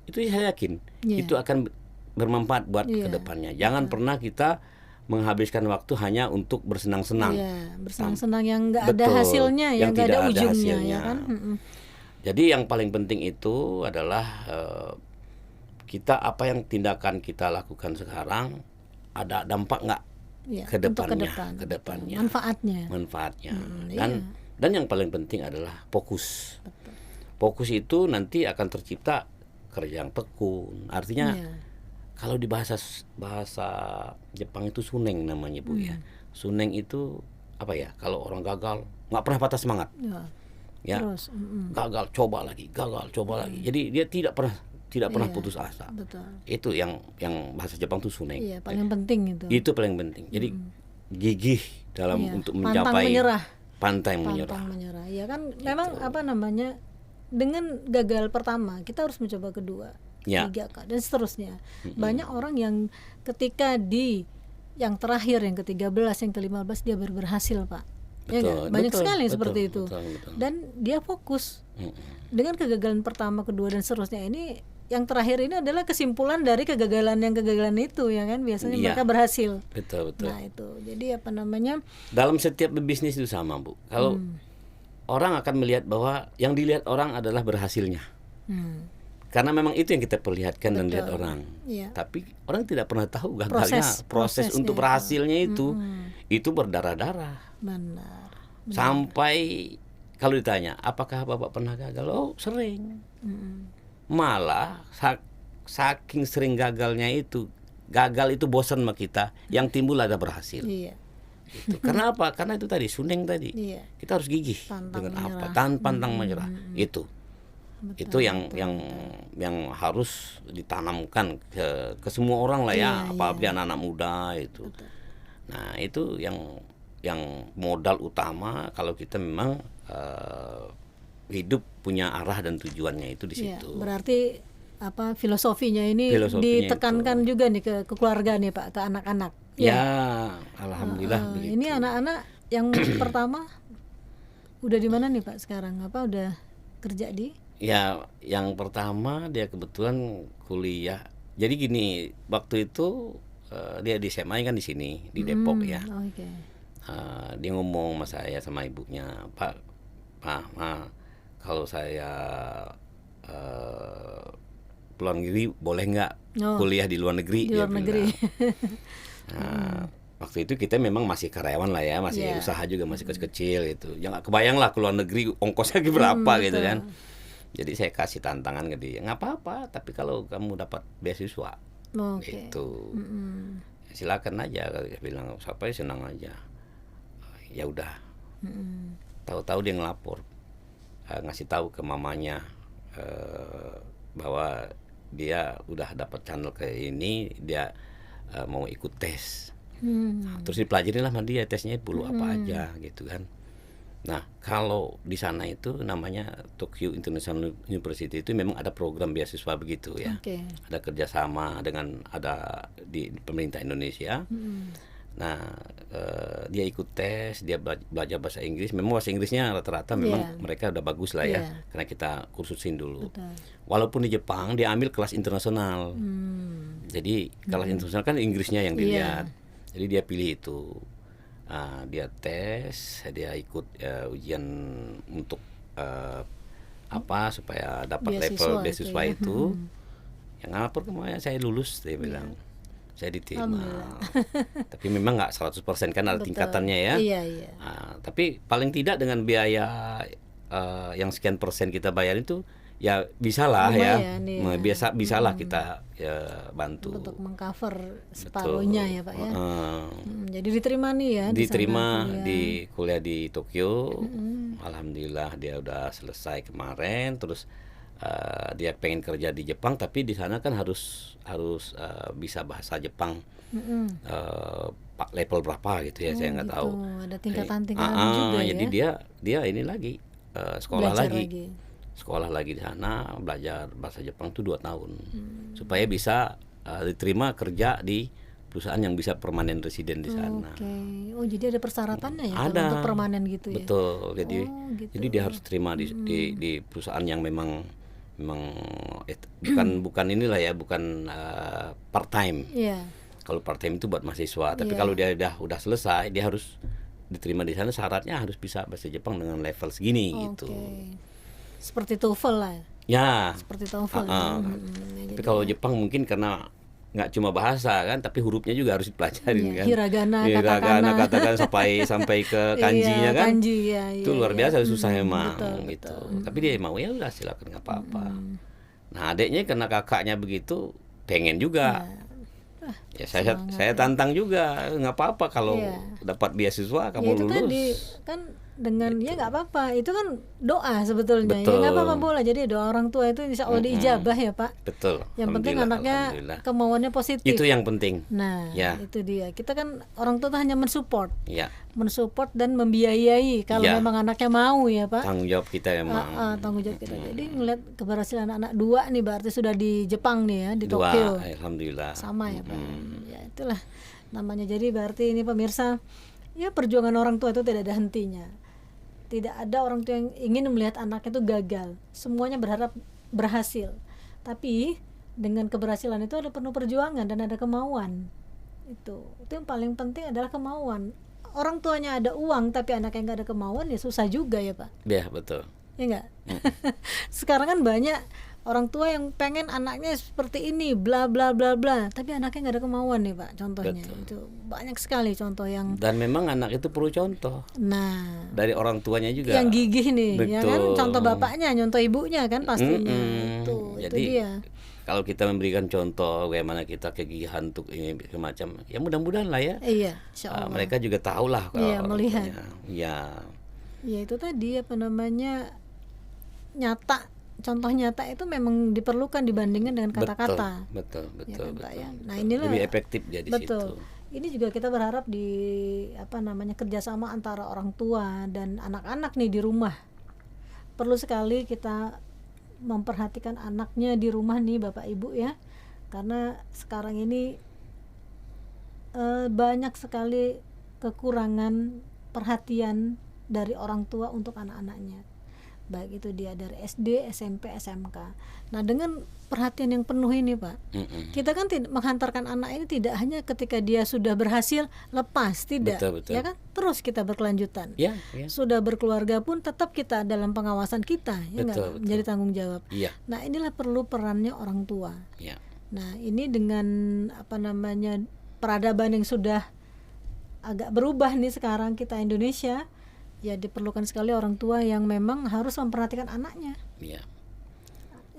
itu saya yakin itu akan bermanfaat buat kedepannya. Jangan pernah kita menghabiskan waktu hanya untuk bersenang-senang. Bersenang-senang yang nggak ada hasilnya, yang nggak ada ujungnya, ya kan. Jadi yang paling penting itu adalah kita apa yang tindakan kita lakukan sekarang ada dampak nggak kedepannya, manfaatnya. Dan yang paling penting adalah fokus. Fokus itu nanti akan tercipta kerja yang tekun. Artinya kalau di bahasa Jepang itu suneng namanya Bu ya. Suneng itu apa ya? Kalau orang gagal nggak pernah patah semangat. Terus, gagal coba lagi. Jadi dia tidak pernah putus asa. Betul. Itu yang bahasa Jepang itu suneng. Iya, paling penting itu. Itu paling penting. Jadi gigih dalam untuk mencapai pantang menyerah. Ya kan memang dengan gagal pertama kita harus mencoba kedua, tiga dan seterusnya. Banyak orang yang ketika di yang terakhir, yang ke-13, yang ke-15 dia berhasil, Pak. Banyak sekali seperti itu. Dan dia fokus. Dengan kegagalan pertama, kedua dan seterusnya ini, yang terakhir ini adalah kesimpulan dari kegagalan itu, ya kan, biasanya mereka berhasil. Betul. Nah itu, jadi dalam setiap bisnis itu sama Bu. Kalau orang akan melihat bahwa yang dilihat orang adalah berhasilnya, karena memang itu yang kita perlihatkan dan lihat orang. Tapi orang tidak pernah tahu gagalnya, proses untuk berhasilnya itu berdarah-darah. Benar. Sampai kalau ditanya, apakah Bapak pernah gagal? Oh, sering. Malah saking sering gagal itu bosan sama kita, yang timbul ada berhasil. Gitu. Karena apa? Karena itu tadi suneng tadi. Kita harus gigih pantang menyerah. Itu yang harus ditanamkan ke semua orang lah ya, apalagi anak-anak muda itu. Nah, itu yang modal utama kalau kita memang hidup punya arah dan tujuannya itu di situ. Berarti filosofinya ini ditekankan itu juga nih ke keluarga nih Pak, ke anak-anak. Alhamdulillah begitu. Ini anak-anak yang pertama udah di mana nih Pak sekarang? Udah kerja di? Ya, yang pertama dia kebetulan kuliah. Jadi gini, waktu itu dia di SMA kan di sini di Depok ya. Dia ngomong sama saya sama ibunya, Pak, kalau saya luar negeri boleh nggak kuliah di luar negeri? Di luar negeri. Nah, waktu itu kita memang masih karyawan lah ya, masih usaha juga masih kecil-kecil gitu. Ya nggak kebayang lah ke luar negeri ongkosnya berapa gitu kan. Jadi saya kasih tantangan ke dia, nggak apa-apa, tapi kalau kamu dapat beasiswa, itu silakan aja. Dia bilang, siapa senang aja. Ya udah. Tahu-tahu dia ngelapor ngasih tahu ke mamanya bahwa dia udah dapat channel ke ini, dia mau ikut tes. Nah, terus dipelajarin lah sama dia tesnya perlu apa aja gitu kan. Nah, kalau di sana itu namanya Tokyo International University itu memang ada program beasiswa begitu ya. Ada kerjasama dengan ada di pemerintah Indonesia. Nah, dia ikut tes, dia belajar bahasa Inggris. Memang bahasa Inggrisnya rata-rata memang mereka udah bagus lah ya, karena kita kursusin dulu. Walaupun di Jepang dia ambil kelas internasional. Jadi kelas internasional kan Inggrisnya yang dilihat. Jadi dia pilih itu. Dia tes, dia ikut ujian untuk supaya dapat level beasiswa itu. Yang ngapur kemarin saya lulus, dia bilang. Saya diterima. Tapi memang nggak 100% kan ada tingkatannya ya. Tapi paling tidak dengan biaya yang sekian persen kita bayar itu ya bisalah ya. Bisalah kita bantu untuk mengcover separuhnya ya Pak ya. Jadi diterima nih ya. Diterima di kuliah di Tokyo. Alhamdulillah dia udah selesai kemarin. Terus dia pengen kerja di Jepang, tapi di sana kan harus bisa bahasa Jepang level berapa gitu ya, saya nggak tahu. Ada tingkatan-tingkatan juga ya. Jadi dia ini lagi sekolah lagi di sana, belajar bahasa Jepang tuh 2 tahun supaya bisa diterima kerja di perusahaan yang bisa permanen residen di sana. Oh jadi ada persyaratannya ya ada, untuk permanen gitu ya. Betul. Jadi dia harus terima di perusahaan yang memang bukan inilah ya, bukan part time. Kalau part time itu buat mahasiswa, tapi kalau dia udah selesai, dia harus diterima di sana. Syaratnya harus bisa bahasa Jepang dengan level segini gitu. Seperti TOEFL lah. Ya. Seperti TOEFL. Tapi kalau Jepang mungkin karena nggak cuma bahasa kan, tapi hurufnya juga harus dipelajarin kan. Hiragana, katakana sampai ke kanjinya kan. Kanji, itu luar biasa susah emang gitu. Tapi dia mau ya udah silakan nggak apa-apa. Nah adiknya karena kakaknya begitu pengen juga. Ya saya tantang juga, nggak apa-apa kalau dapat beasiswa kamu itu lulus. Tadi kan dengan ya nggak apa-apa, itu kan doa sebetulnya. Ya nggak apa-apa boleh, jadi doa orang tua itu insya Allah diijabah ya Pak. Betul. Yang penting anaknya kemauannya positif. Itu yang penting. Nah itu dia, kita kan orang tua hanya mensupport, mensupport dan membiayai kalau memang anaknya mau ya Pak. Tanggung jawab kita memang. Tanggung jawab kita. Jadi ngeliat keberhasilan anak 2 nih berarti sudah di Jepang nih ya, di 2, Tokyo. Alhamdulillah. Sama ya Pak. Ya itulah namanya. Jadi berarti ini pemirsa, ya perjuangan orang tua itu tidak ada hentinya. Tidak ada orang tua yang ingin melihat anaknya itu gagal. Semuanya berharap berhasil. Tapi dengan keberhasilan itu ada penuh perjuangan dan ada kemauan. Itu yang paling penting adalah kemauan. Orang tuanya ada uang tapi anaknya nggak ada kemauan, ya susah juga ya Pak. Ya betul. Ya nggak? Sekarang kan banyak orang tua yang pengen anaknya seperti ini, bla bla bla bla, tapi anaknya nggak ada kemauan nih Pak. Contohnya itu banyak sekali contoh yang. Dan memang anak itu perlu contoh. Nah, dari orang tuanya juga. Yang gigih nih, ya kan? Contoh bapaknya, contoh ibunya kan pastinya. Itu dia. Kalau kita memberikan contoh bagaimana kita kegigihan untuk ini semacam, ya mudah-mudahan lah ya. Iya, insyaallah. Mereka juga tahu lah kalau melihat. Ya itu tadi nyata. Contoh nyata itu memang diperlukan dibandingkan dengan kata-kata. Betul. Ya. Nah, inilah lebih efektif jadi situ. Ini juga kita berharap di kerjasama antara orang tua dan anak-anak nih di rumah. Perlu sekali kita memperhatikan anaknya di rumah nih Bapak Ibu ya. Karena sekarang ini banyak sekali kekurangan perhatian dari orang tua untuk anak-anaknya. Baik itu dia dari SD, SMP, SMK. Nah dengan perhatian yang penuh ini Pak, kita kan menghantarkan anak ini tidak hanya ketika dia sudah berhasil lepas, tidak, betul. Ya kan? Terus kita berkelanjutan. Ya. Sudah berkeluarga pun tetap kita dalam pengawasan kita, ya betul. Menjadi tanggung jawab. Ya. Nah inilah perlu perannya orang tua. Ya. Nah ini dengan peradaban yang sudah agak berubah nih sekarang kita Indonesia. Ya diperlukan sekali orang tua yang memang harus memperhatikan anaknya. Iya.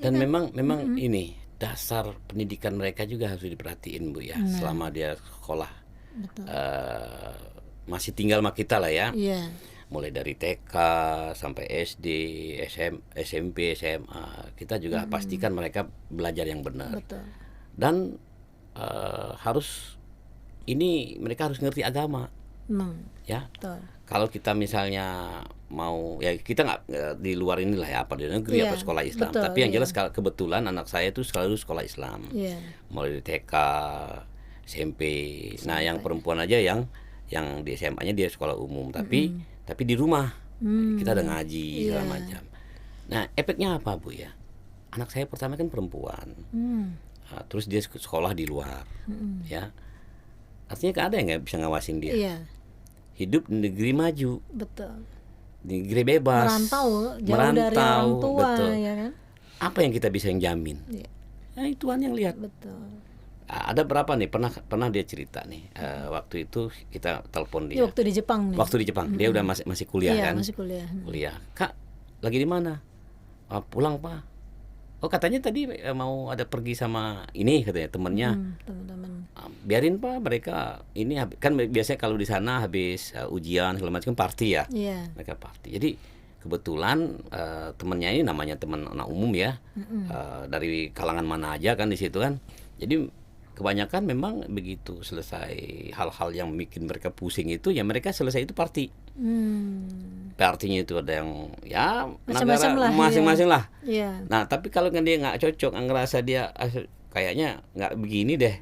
Dan memang ini dasar pendidikan mereka juga harus diperhatiin Bu ya. Selama dia sekolah. Betul. Masih tinggal sama kita lah ya. Iya. mulai dari TK sampai SD, SMP, SMA, kita juga pastikan mereka belajar yang benar. Betul. Dan harus mereka harus ngerti agama, ya. Betul. Kalau kita misalnya mau, ya kita nggak di luar inilah ya, apa di negeri apa sekolah Islam. Betul, tapi yang jelas kebetulan anak saya itu selalu sekolah Islam, mulai dari TK, SMP. Nah, yang perempuan aja yang di SMA-nya dia sekolah umum, tapi di rumah kita ada ngaji segala macam. Nah, efeknya apa, Bu ya? Anak saya pertama kan perempuan, terus dia sekolah di luar, ya. Artinya kan ada yang nggak bisa ngawasin dia. Hidup di negeri maju, betul. Di negeri bebas, merantau dari orang tua, betul. Ya kan? Apa yang kita bisa jamin? Nah, Tuhan yang lihat. Betul. Ada berapa nih pernah dia cerita nih, waktu itu kita telepon dia. Waktu di Jepang nih. Waktu di Jepang, dia udah masih kuliah kan? Masih kuliah. Kuliah. Kak, lagi di mana? Pulang, Pak. Oh, katanya tadi mau ada pergi sama ini katanya temennya. Teman-teman. Biarin, Pak, mereka ini kan biasanya kalau di sana habis ujian segala macam party ya. Mereka party. Jadi kebetulan temennya ini namanya teman anak umum ya. Dari kalangan mana aja kan di situ kan. Jadi kebanyakan memang begitu selesai hal-hal yang bikin mereka pusing itu, ya mereka selesai itu party. Partinya itu ada yang ya negara masing-masing lah. Nah, tapi kalau kan dia nggak cocok, ngerasa dia kayaknya nggak begini deh,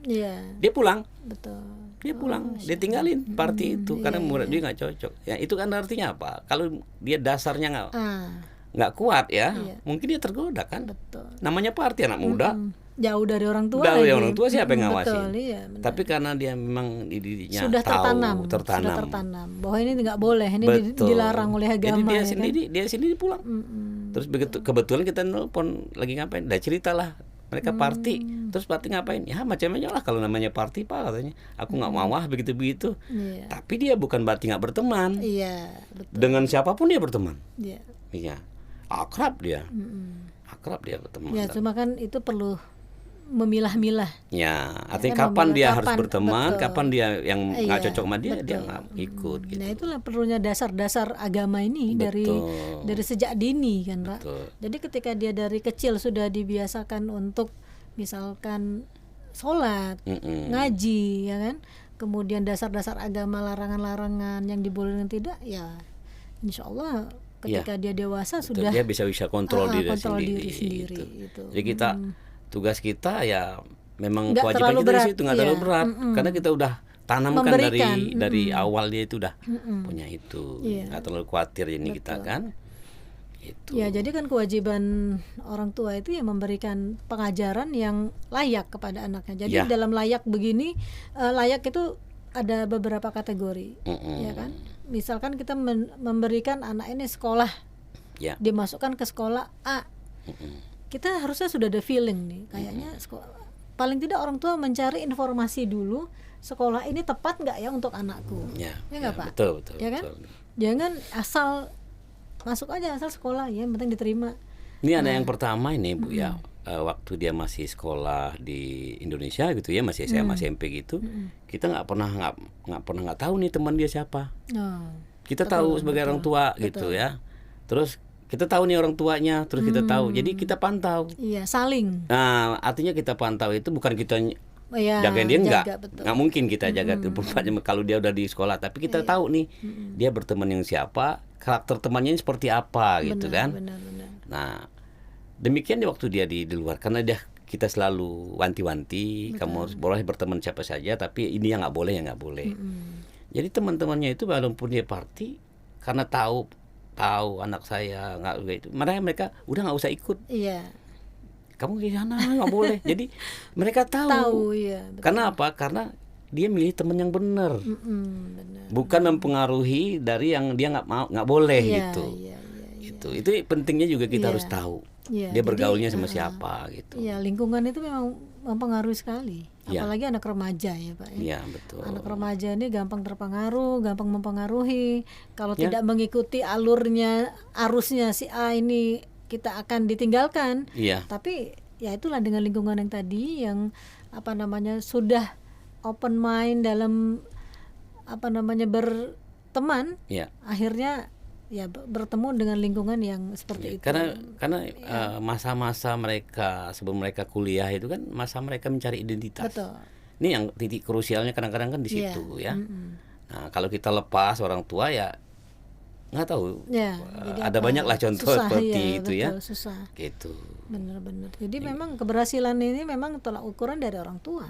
dia pulang. Betul. Dia pulang, dia tinggalin party itu karena dia nggak cocok. Ya itu kan artinya apa? Kalau dia dasarnya nggak kuat ya, mungkin dia tergoda kan. Betul. Namanya party anak muda. Jauh dari orang tua. Jauh dari orang tua, siapa yang ngawasin? Betul, iya, tapi karena dia memang dididinya sudah tertanam bahwa ini nggak boleh, ini dilarang oleh agama. Jadi dia sendiri pulang. Terus begitu kebetulan kita nelpon lagi ngapain? Dah ceritalah mereka party. Terus party ngapain? Ya macam-macam lah kalau namanya party, Pak, katanya. Aku nggak mau begitu-begitu. Tapi dia bukan berarti nggak berteman. Betul. Dengan siapapun dia berteman. Iya. Akrab dia berteman. Ya, cuma kan itu perlu memilah-milah. Ya, artinya kapan dia harus berteman, kapan dia yang nggak cocok sama dia nggak ikut. Gitu. Nah, itulah perlunya dasar-dasar agama ini dari sejak dini kan, Pak. Jadi ketika dia dari kecil sudah dibiasakan untuk misalkan sholat, ngaji, ya kan, kemudian dasar-dasar agama, larangan-larangan yang dibolehkan tidak, ya insya Allah ketika dia dewasa sudah dia bisa kontrol diri sendiri. Gitu. Jadi tugas kita ya memang kewajiban kita di situ nggak terlalu berat karena kita udah tanamkan dari awal dia itu udah punya itu, nggak terlalu khawatir ini. Betul. Kita kan itu. Ya, jadi kan kewajiban orang tua itu ya memberikan pengajaran yang layak kepada anaknya. Jadi dalam layak begini, layak itu ada beberapa kategori, ya kan. Misalkan kita memberikan anak ini sekolah, dimasukkan ke sekolah A. Kita harusnya sudah ada feeling nih, kayaknya paling tidak orang tua mencari informasi dulu, sekolah ini tepat nggak ya untuk anakku, ya nggak, Pak? Betul, ya kan? Jangan asal masuk aja, asal sekolah, ya yang penting diterima. Ini ada yang pertama ini, Bu, ya, waktu dia masih sekolah di Indonesia gitu ya, masih SMA SMP gitu, kita nggak pernah tahu nih teman dia siapa. Kita tahu sebagai orang tua gitu ya, terus kita tahu nih orang tuanya, terus kita tahu, jadi kita pantau. Iya, saling. Nah, artinya kita pantau itu bukan kita jagain dia, nggak mungkin kita jaga kalau dia udah di sekolah, tapi kita tahu nih dia berteman yang siapa, karakter temannya seperti apa, gitu kan. Benar. Nah, demikian waktu dia di luar, karena kita selalu wanti-wanti, kamu harus boleh berteman siapa saja, tapi ini yang nggak boleh. Jadi teman-temannya itu walaupun dia party, karena tahu anak saya nggak gitu, mereka udah nggak usah ikut. Kamu di sana nggak boleh. Jadi mereka tahu. Karena apa? Karena dia milih teman yang benar. Bukan mempengaruhi dari yang dia nggak boleh gitu. Itu pentingnya juga kita harus tahu. Dia bergaulnya sama siapa gitu. Ya, lingkungan itu memang mempengaruhi sekali. Apalagi anak remaja ya, Pak. Iya, betul. Anak remaja ini gampang terpengaruh, gampang mempengaruhi. Kalau tidak mengikuti arusnya si A ini, kita akan ditinggalkan. Tapi ya itulah dengan lingkungan yang tadi yang sudah open mind dalam berteman, akhirnya ya bertemu dengan lingkungan yang seperti itu. Karena masa-masa mereka sebelum mereka kuliah itu kan masa mereka mencari identitas. Betul. Ini yang titik krusialnya kadang-kadang kan di situ ya. Nah, kalau kita lepas orang tua ya nggak tahu. Ada banyak lah contoh seperti itu ya. Susah. Gitu. Benar-benar. Jadi memang keberhasilan ini memang tolak ukuran dari orang tua.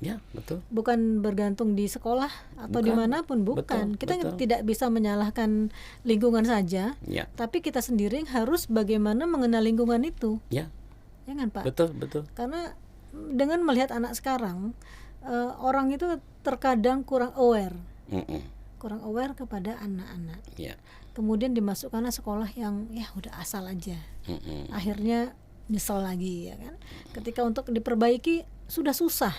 Ya, betul. Bukan bergantung di sekolah atau dimanapun, bukan. Kita tidak bisa menyalahkan lingkungan saja, tapi kita sendiri harus bagaimana mengenal lingkungan itu. Ya kan, Pak? Betul. Karena dengan melihat anak sekarang, orang itu terkadang kurang aware kepada anak-anak. Kemudian dimasukkanlah sekolah yang ya udah asal aja. Akhirnya nyesel lagi, ya kan? Ketika untuk diperbaiki sudah susah.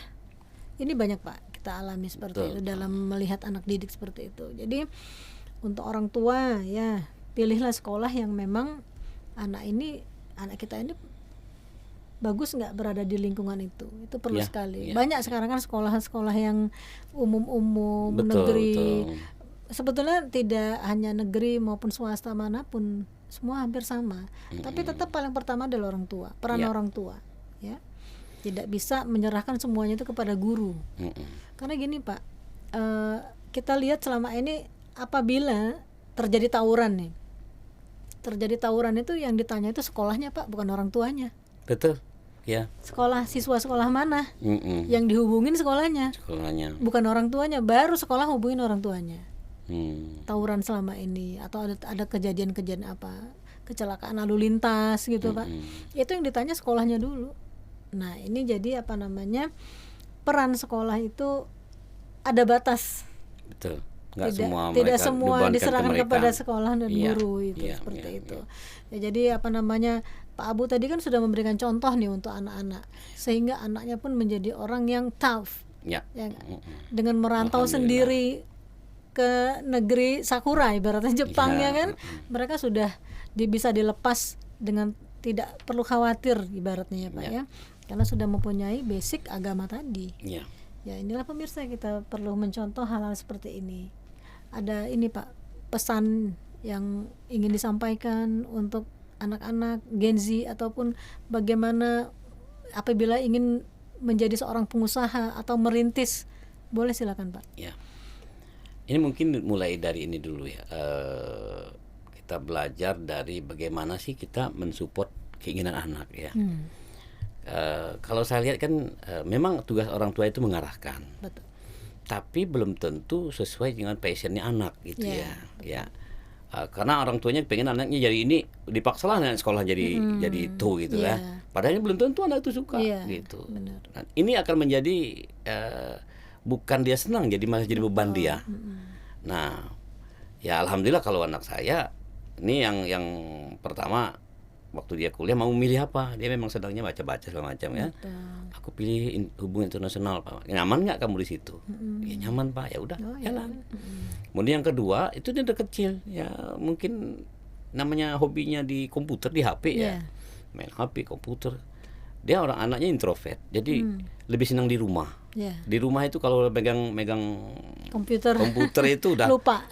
Ini banyak, Pak, kita alami seperti itu dalam melihat anak didik seperti itu. Jadi untuk orang tua ya pilihlah sekolah yang memang anak kita ini bagus nggak berada di lingkungan itu perlu sekali. Banyak sekarang kan sekolah-sekolah yang umum negeri. Sebetulnya tidak hanya negeri maupun swasta manapun, semua hampir sama. Tapi tetap paling pertama adalah orang tua, peran orang tua, ya. Tidak bisa menyerahkan semuanya itu kepada guru. Karena gini, Pak, kita lihat selama ini apabila terjadi tawuran itu yang ditanya itu sekolahnya, Pak, bukan orang tuanya. Betul. Ya. Siswa sekolah mana? Yang dihubungin sekolahnya, bukan orang tuanya. Baru sekolah hubungin orang tuanya. Tawuran selama ini atau ada kejadian-kejadian apa, kecelakaan lalu lintas gitu, Pak. Itu yang ditanya sekolahnya dulu. Nah, ini jadi peran sekolah itu ada batas. Betul. Tidak semua diserahkan kepada sekolah dan guru itu seperti itu. Ya, jadi Pak Abu tadi kan sudah memberikan contoh nih untuk anak-anak, sehingga anaknya pun menjadi orang yang tough. Ya, dengan merantau sendiri ke negeri sakura ibaratnya Jepang, ya kan, mereka sudah bisa dilepas dengan tidak perlu khawatir ibaratnya, ya, Pak, ya, karena sudah mempunyai basic agama tadi. Ya, inilah pemirsa, kita perlu mencontoh hal-hal seperti ini. Ada ini, Pak, pesan yang ingin disampaikan untuk anak-anak Gen Z ataupun bagaimana apabila ingin menjadi seorang pengusaha atau merintis, boleh silakan, Pak. Ya. Ini mungkin mulai dari ini dulu ya. Kita belajar dari bagaimana sih kita mensupport keinginan anak, ya. Kalau saya lihat kan memang tugas orang tua itu mengarahkan. Betul. Tapi belum tentu sesuai dengan passionnya anak gitu, ya. Karena orang tuanya pengen anaknya jadi ini, dipaksalah anak sekolah jadi itu gitu, ya. Padahal belum tentu anak itu suka, gitu. Benar. Nah, ini akan menjadi bukan dia senang, jadi malah jadi beban dia. Nah, ya alhamdulillah kalau anak saya ini yang pertama waktu dia kuliah mau milih apa, dia memang sedangnya baca-baca segala macam, ya. Aku pilih hubungan internasional, Pak. Nyaman nggak kamu di situ? Ya nyaman, Pak. Ya udah, jalan. Kemudian yang kedua itu dia udah kecil, ya mungkin namanya hobinya di komputer, di HP, ya, main HP, komputer. Dia anaknya introvert, jadi lebih senang di rumah. Di rumah itu kalau megang komputer itu udah lupa.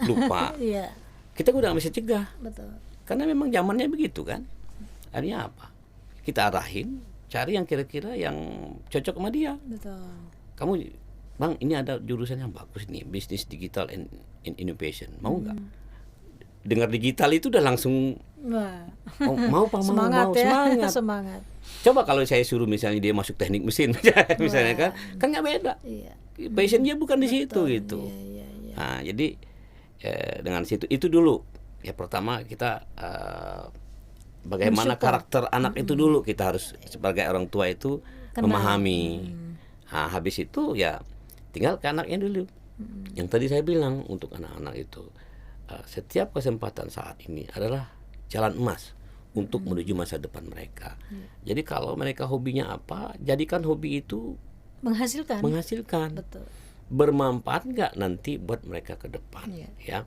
Kita udah nggak bisa cegah. Betul. Karena memang zamannya begitu kan. Artinya apa? Kita arahin, cari yang kira-kira yang cocok sama dia. Betul. Kamu, Bang, ini ada jurusan yang bagus nih, bisnis digital and innovation. Mau nggak? Dengar digital itu udah langsung mau Pak, semangat. Semangat. Coba kalau saya suruh misalnya dia masuk teknik mesin misalnya kan nggak beda. Passion dia bukan di situ gitu. Nah, jadi dengan situ itu dulu ya, pertama kita bagaimana karakter anak itu dulu kita harus sebagai orang tua itu memahami. Nah, habis itu ya tinggal ke anaknya dulu. Yang tadi saya bilang untuk anak-anak itu setiap kesempatan saat ini adalah jalan emas untuk menuju masa depan mereka. Jadi kalau mereka hobinya apa, jadikan hobi itu menghasilkan. Betul. Bermanfaat nggak nanti buat mereka ke depan, ya.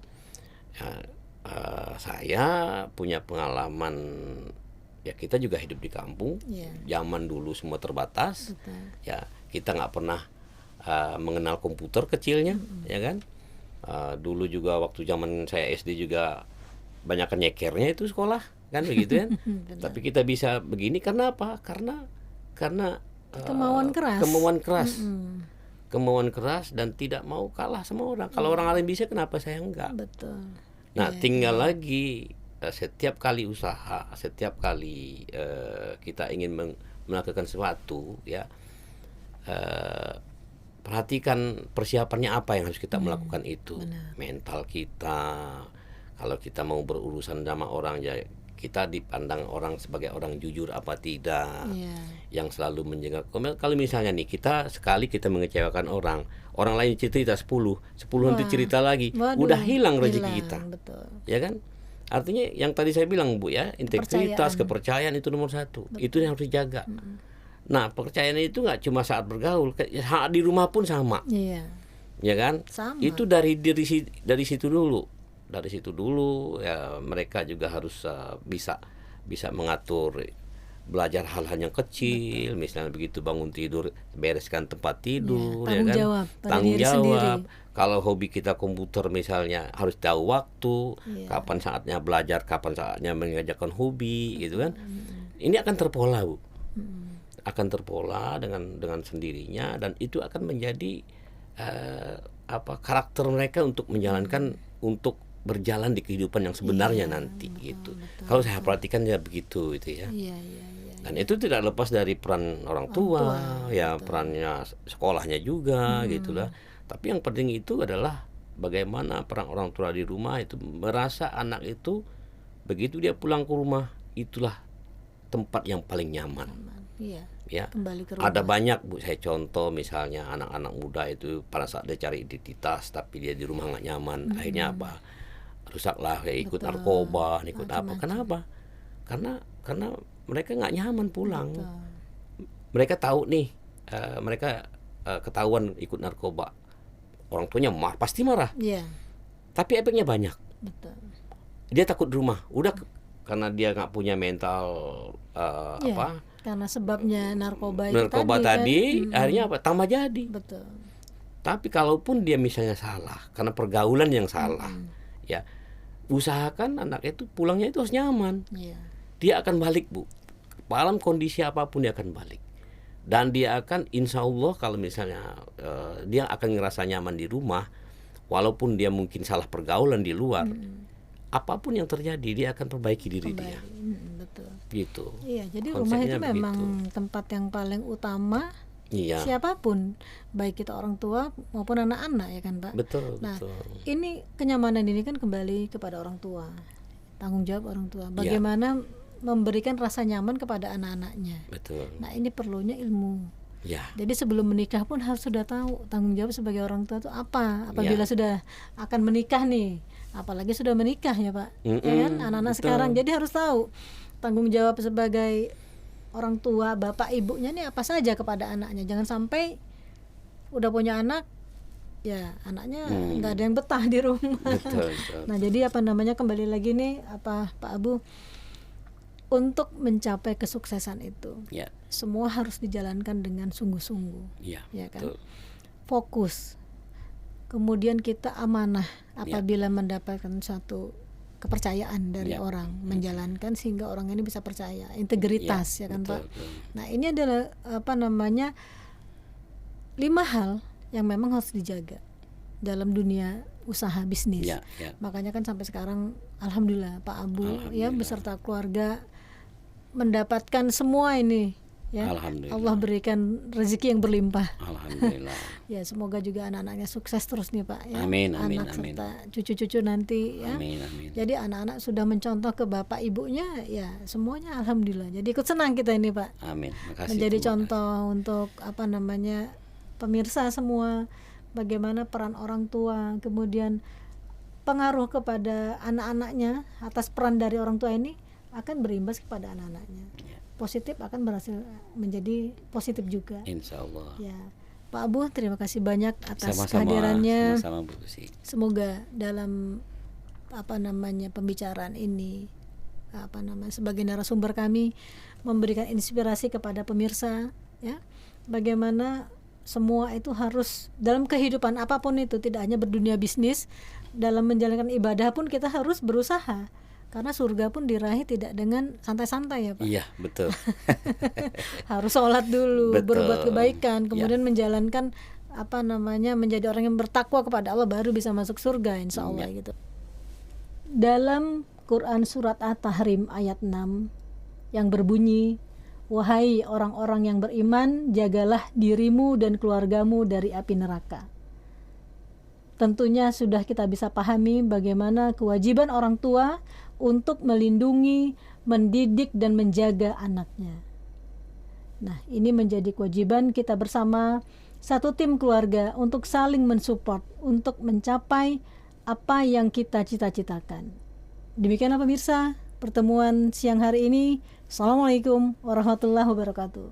Saya punya pengalaman, ya kita juga hidup di kampung. Zaman dulu semua terbatas. Betul. Ya kita nggak pernah mengenal komputer kecilnya, ya kan. Dulu juga waktu zaman saya SD juga banyak nyekernya itu sekolah kan begitu kan. Tapi kita bisa begini karena apa? Karena kemauan keras. Kemauan keras dan tidak mau kalah sama orang. Kalau orang lain bisa, kenapa saya enggak? Betul. Nah, tinggal lagi setiap kali usaha, setiap kali kita ingin melakukan sesuatu, ya, perhatikan persiapannya apa yang harus kita melakukan itu. Benar. Mental kita, kalau kita mau berurusan sama orang, ya kita dipandang orang sebagai orang jujur apa tidak, yang selalu menjaga. Kalau misalnya nih kita mengecewakan orang lain cerita 10 nanti cerita lagi, udah hilang rezeki kita. Betul. Ya kan? Artinya yang tadi saya bilang Bu ya, integritas, kepercayaan itu nomor 1. Betul. Itu yang harus dijaga. Nah, kepercayaan itu nggak cuma saat bergaul, saat di rumah pun sama. Iya. Ya kan? Sama. Itu dari situ dulu. Dari situ dulu ya, mereka juga harus bisa mengatur, belajar hal-hal yang kecil. Misalnya begitu bangun tidur, bereskan tempat tidur, ya kan? Tanggung jawab. Kalau hobi kita komputer misalnya, harus tahu waktu, kapan saatnya belajar, kapan saatnya mengerjakan hobi, gitu kan? Ini akan terpola, Bu. Akan terpola dengan sendirinya, dan itu akan menjadi karakter mereka untuk menjalankan, untuk berjalan di kehidupan yang sebenarnya nanti, gitu. Kalau saya perhatikan ya begitu itu ya. Dan itu tidak lepas dari peran orang tua, ya betul. Perannya sekolahnya juga, gitulah. Tapi yang penting itu adalah bagaimana peran orang tua di rumah itu merasa anak itu begitu dia pulang ke rumah, itulah tempat yang paling nyaman. Ya. Kembali ke rumah. Ada banyak Bu, saya contoh misalnya anak-anak muda itu pada saat dia cari identitas tapi dia di rumah nggak nyaman, akhirnya apa? Rusaklah, kayak ikut narkoba, ikut apa? Kenapa? Karena mereka nggak nyaman pulang. Betul. Mereka tahu nih, mereka ketahuan ikut narkoba, orang tuanya pasti marah. Tapi efeknya banyak. Betul. Dia takut di rumah, udah karena dia nggak punya mental karena sebabnya narkoba tadi akhirnya apa? Tambah jadi. Betul. Tapi kalaupun dia misalnya salah karena pergaulan yang salah, ya usahakan anak itu pulangnya itu harus nyaman. Dia akan balik Bu, dalam kondisi apapun dia akan balik, dan dia akan insya Allah kalau misalnya dia akan ngerasa nyaman di rumah, walaupun dia mungkin salah pergaulan di luar, apapun yang terjadi dia akan perbaiki diri dia. Betul. Gitu. Iya, jadi rumah itu memang tempat yang paling utama. Siapapun, baik kita orang tua maupun anak-anak, ya kan Pak. Betul. Nah, ini kenyamanan ini kan kembali kepada orang tua, tanggung jawab orang tua. Bagaimana memberikan rasa nyaman kepada anak-anaknya. Betul. Nah, ini perlunya ilmu. Jadi sebelum menikah pun harus sudah tahu tanggung jawab sebagai orang tua itu apa. Apabila sudah akan menikah nih, apalagi sudah menikah ya Pak, ya kan? Anak-anak sekarang jadi harus tahu tanggung jawab sebagai orang tua, bapak ibunya nih apa saja kepada anaknya. Jangan sampai udah punya anak, ya anaknya nggak ada yang betah di rumah. Betul. Nah, jadi kembali lagi nih Pak Abu, untuk mencapai kesuksesan itu, semua harus dijalankan dengan sungguh-sungguh, ya kan? Betul. Fokus. Kemudian kita amanah apabila mendapatkan satu kepercayaan dari orang, menjalankan sehingga orang ini bisa percaya, integritas, ya kan betul, Pak. Nah, ini adalah 5 hal yang memang harus dijaga dalam dunia usaha bisnis. Makanya kan sampai sekarang alhamdulillah Pak Abu beserta keluarga mendapatkan semua ini. Allah berikan rezeki yang berlimpah. Alhamdulillah. Ya, semoga juga anak-anaknya sukses terus nih Pak ya. Amin. Serta cucu-cucu nanti ya. Amin. Jadi anak-anak sudah mencontoh ke bapak ibunya, ya semuanya alhamdulillah. Jadi ikut senang kita ini Pak. Amin. Makasih. Menjadi contoh untuk pemirsa semua, bagaimana peran orang tua, kemudian pengaruh kepada anak-anaknya atas peran dari orang tua ini akan berimbas kepada anak-anaknya. Positif akan berhasil menjadi positif juga. Insya Allah. Ya, Pak Abu, terima kasih banyak atas kehadirannya. Sama-sama Bu Susi. Semoga dalam pembicaraan ini sebagai narasumber kami memberikan inspirasi kepada pemirsa, ya, bagaimana semua itu harus dalam kehidupan apapun itu, tidak hanya berdunia bisnis, dalam menjalankan ibadah pun kita harus berusaha Karena surga pun diraih tidak dengan santai-santai ya Pak. Iya, betul. Harus sholat dulu, Betul. berbuat kebaikan, kemudian Ya. menjalankan menjadi orang yang bertakwa kepada Allah, baru bisa masuk surga insya Allah gitu. Dalam Quran surat At-Tahrim ayat 6 yang berbunyi, wahai orang-orang yang beriman, jagalah dirimu dan keluargamu dari api neraka. Tentunya sudah kita bisa pahami bagaimana kewajiban orang tua untuk melindungi, mendidik, dan menjaga anaknya. Nah, ini menjadi kewajiban kita bersama, satu tim keluarga, untuk saling mensupport, untuk mencapai apa yang kita cita-citakan. Demikianlah pemirsa, pertemuan siang hari ini. Assalamualaikum warahmatullahi wabarakatuh.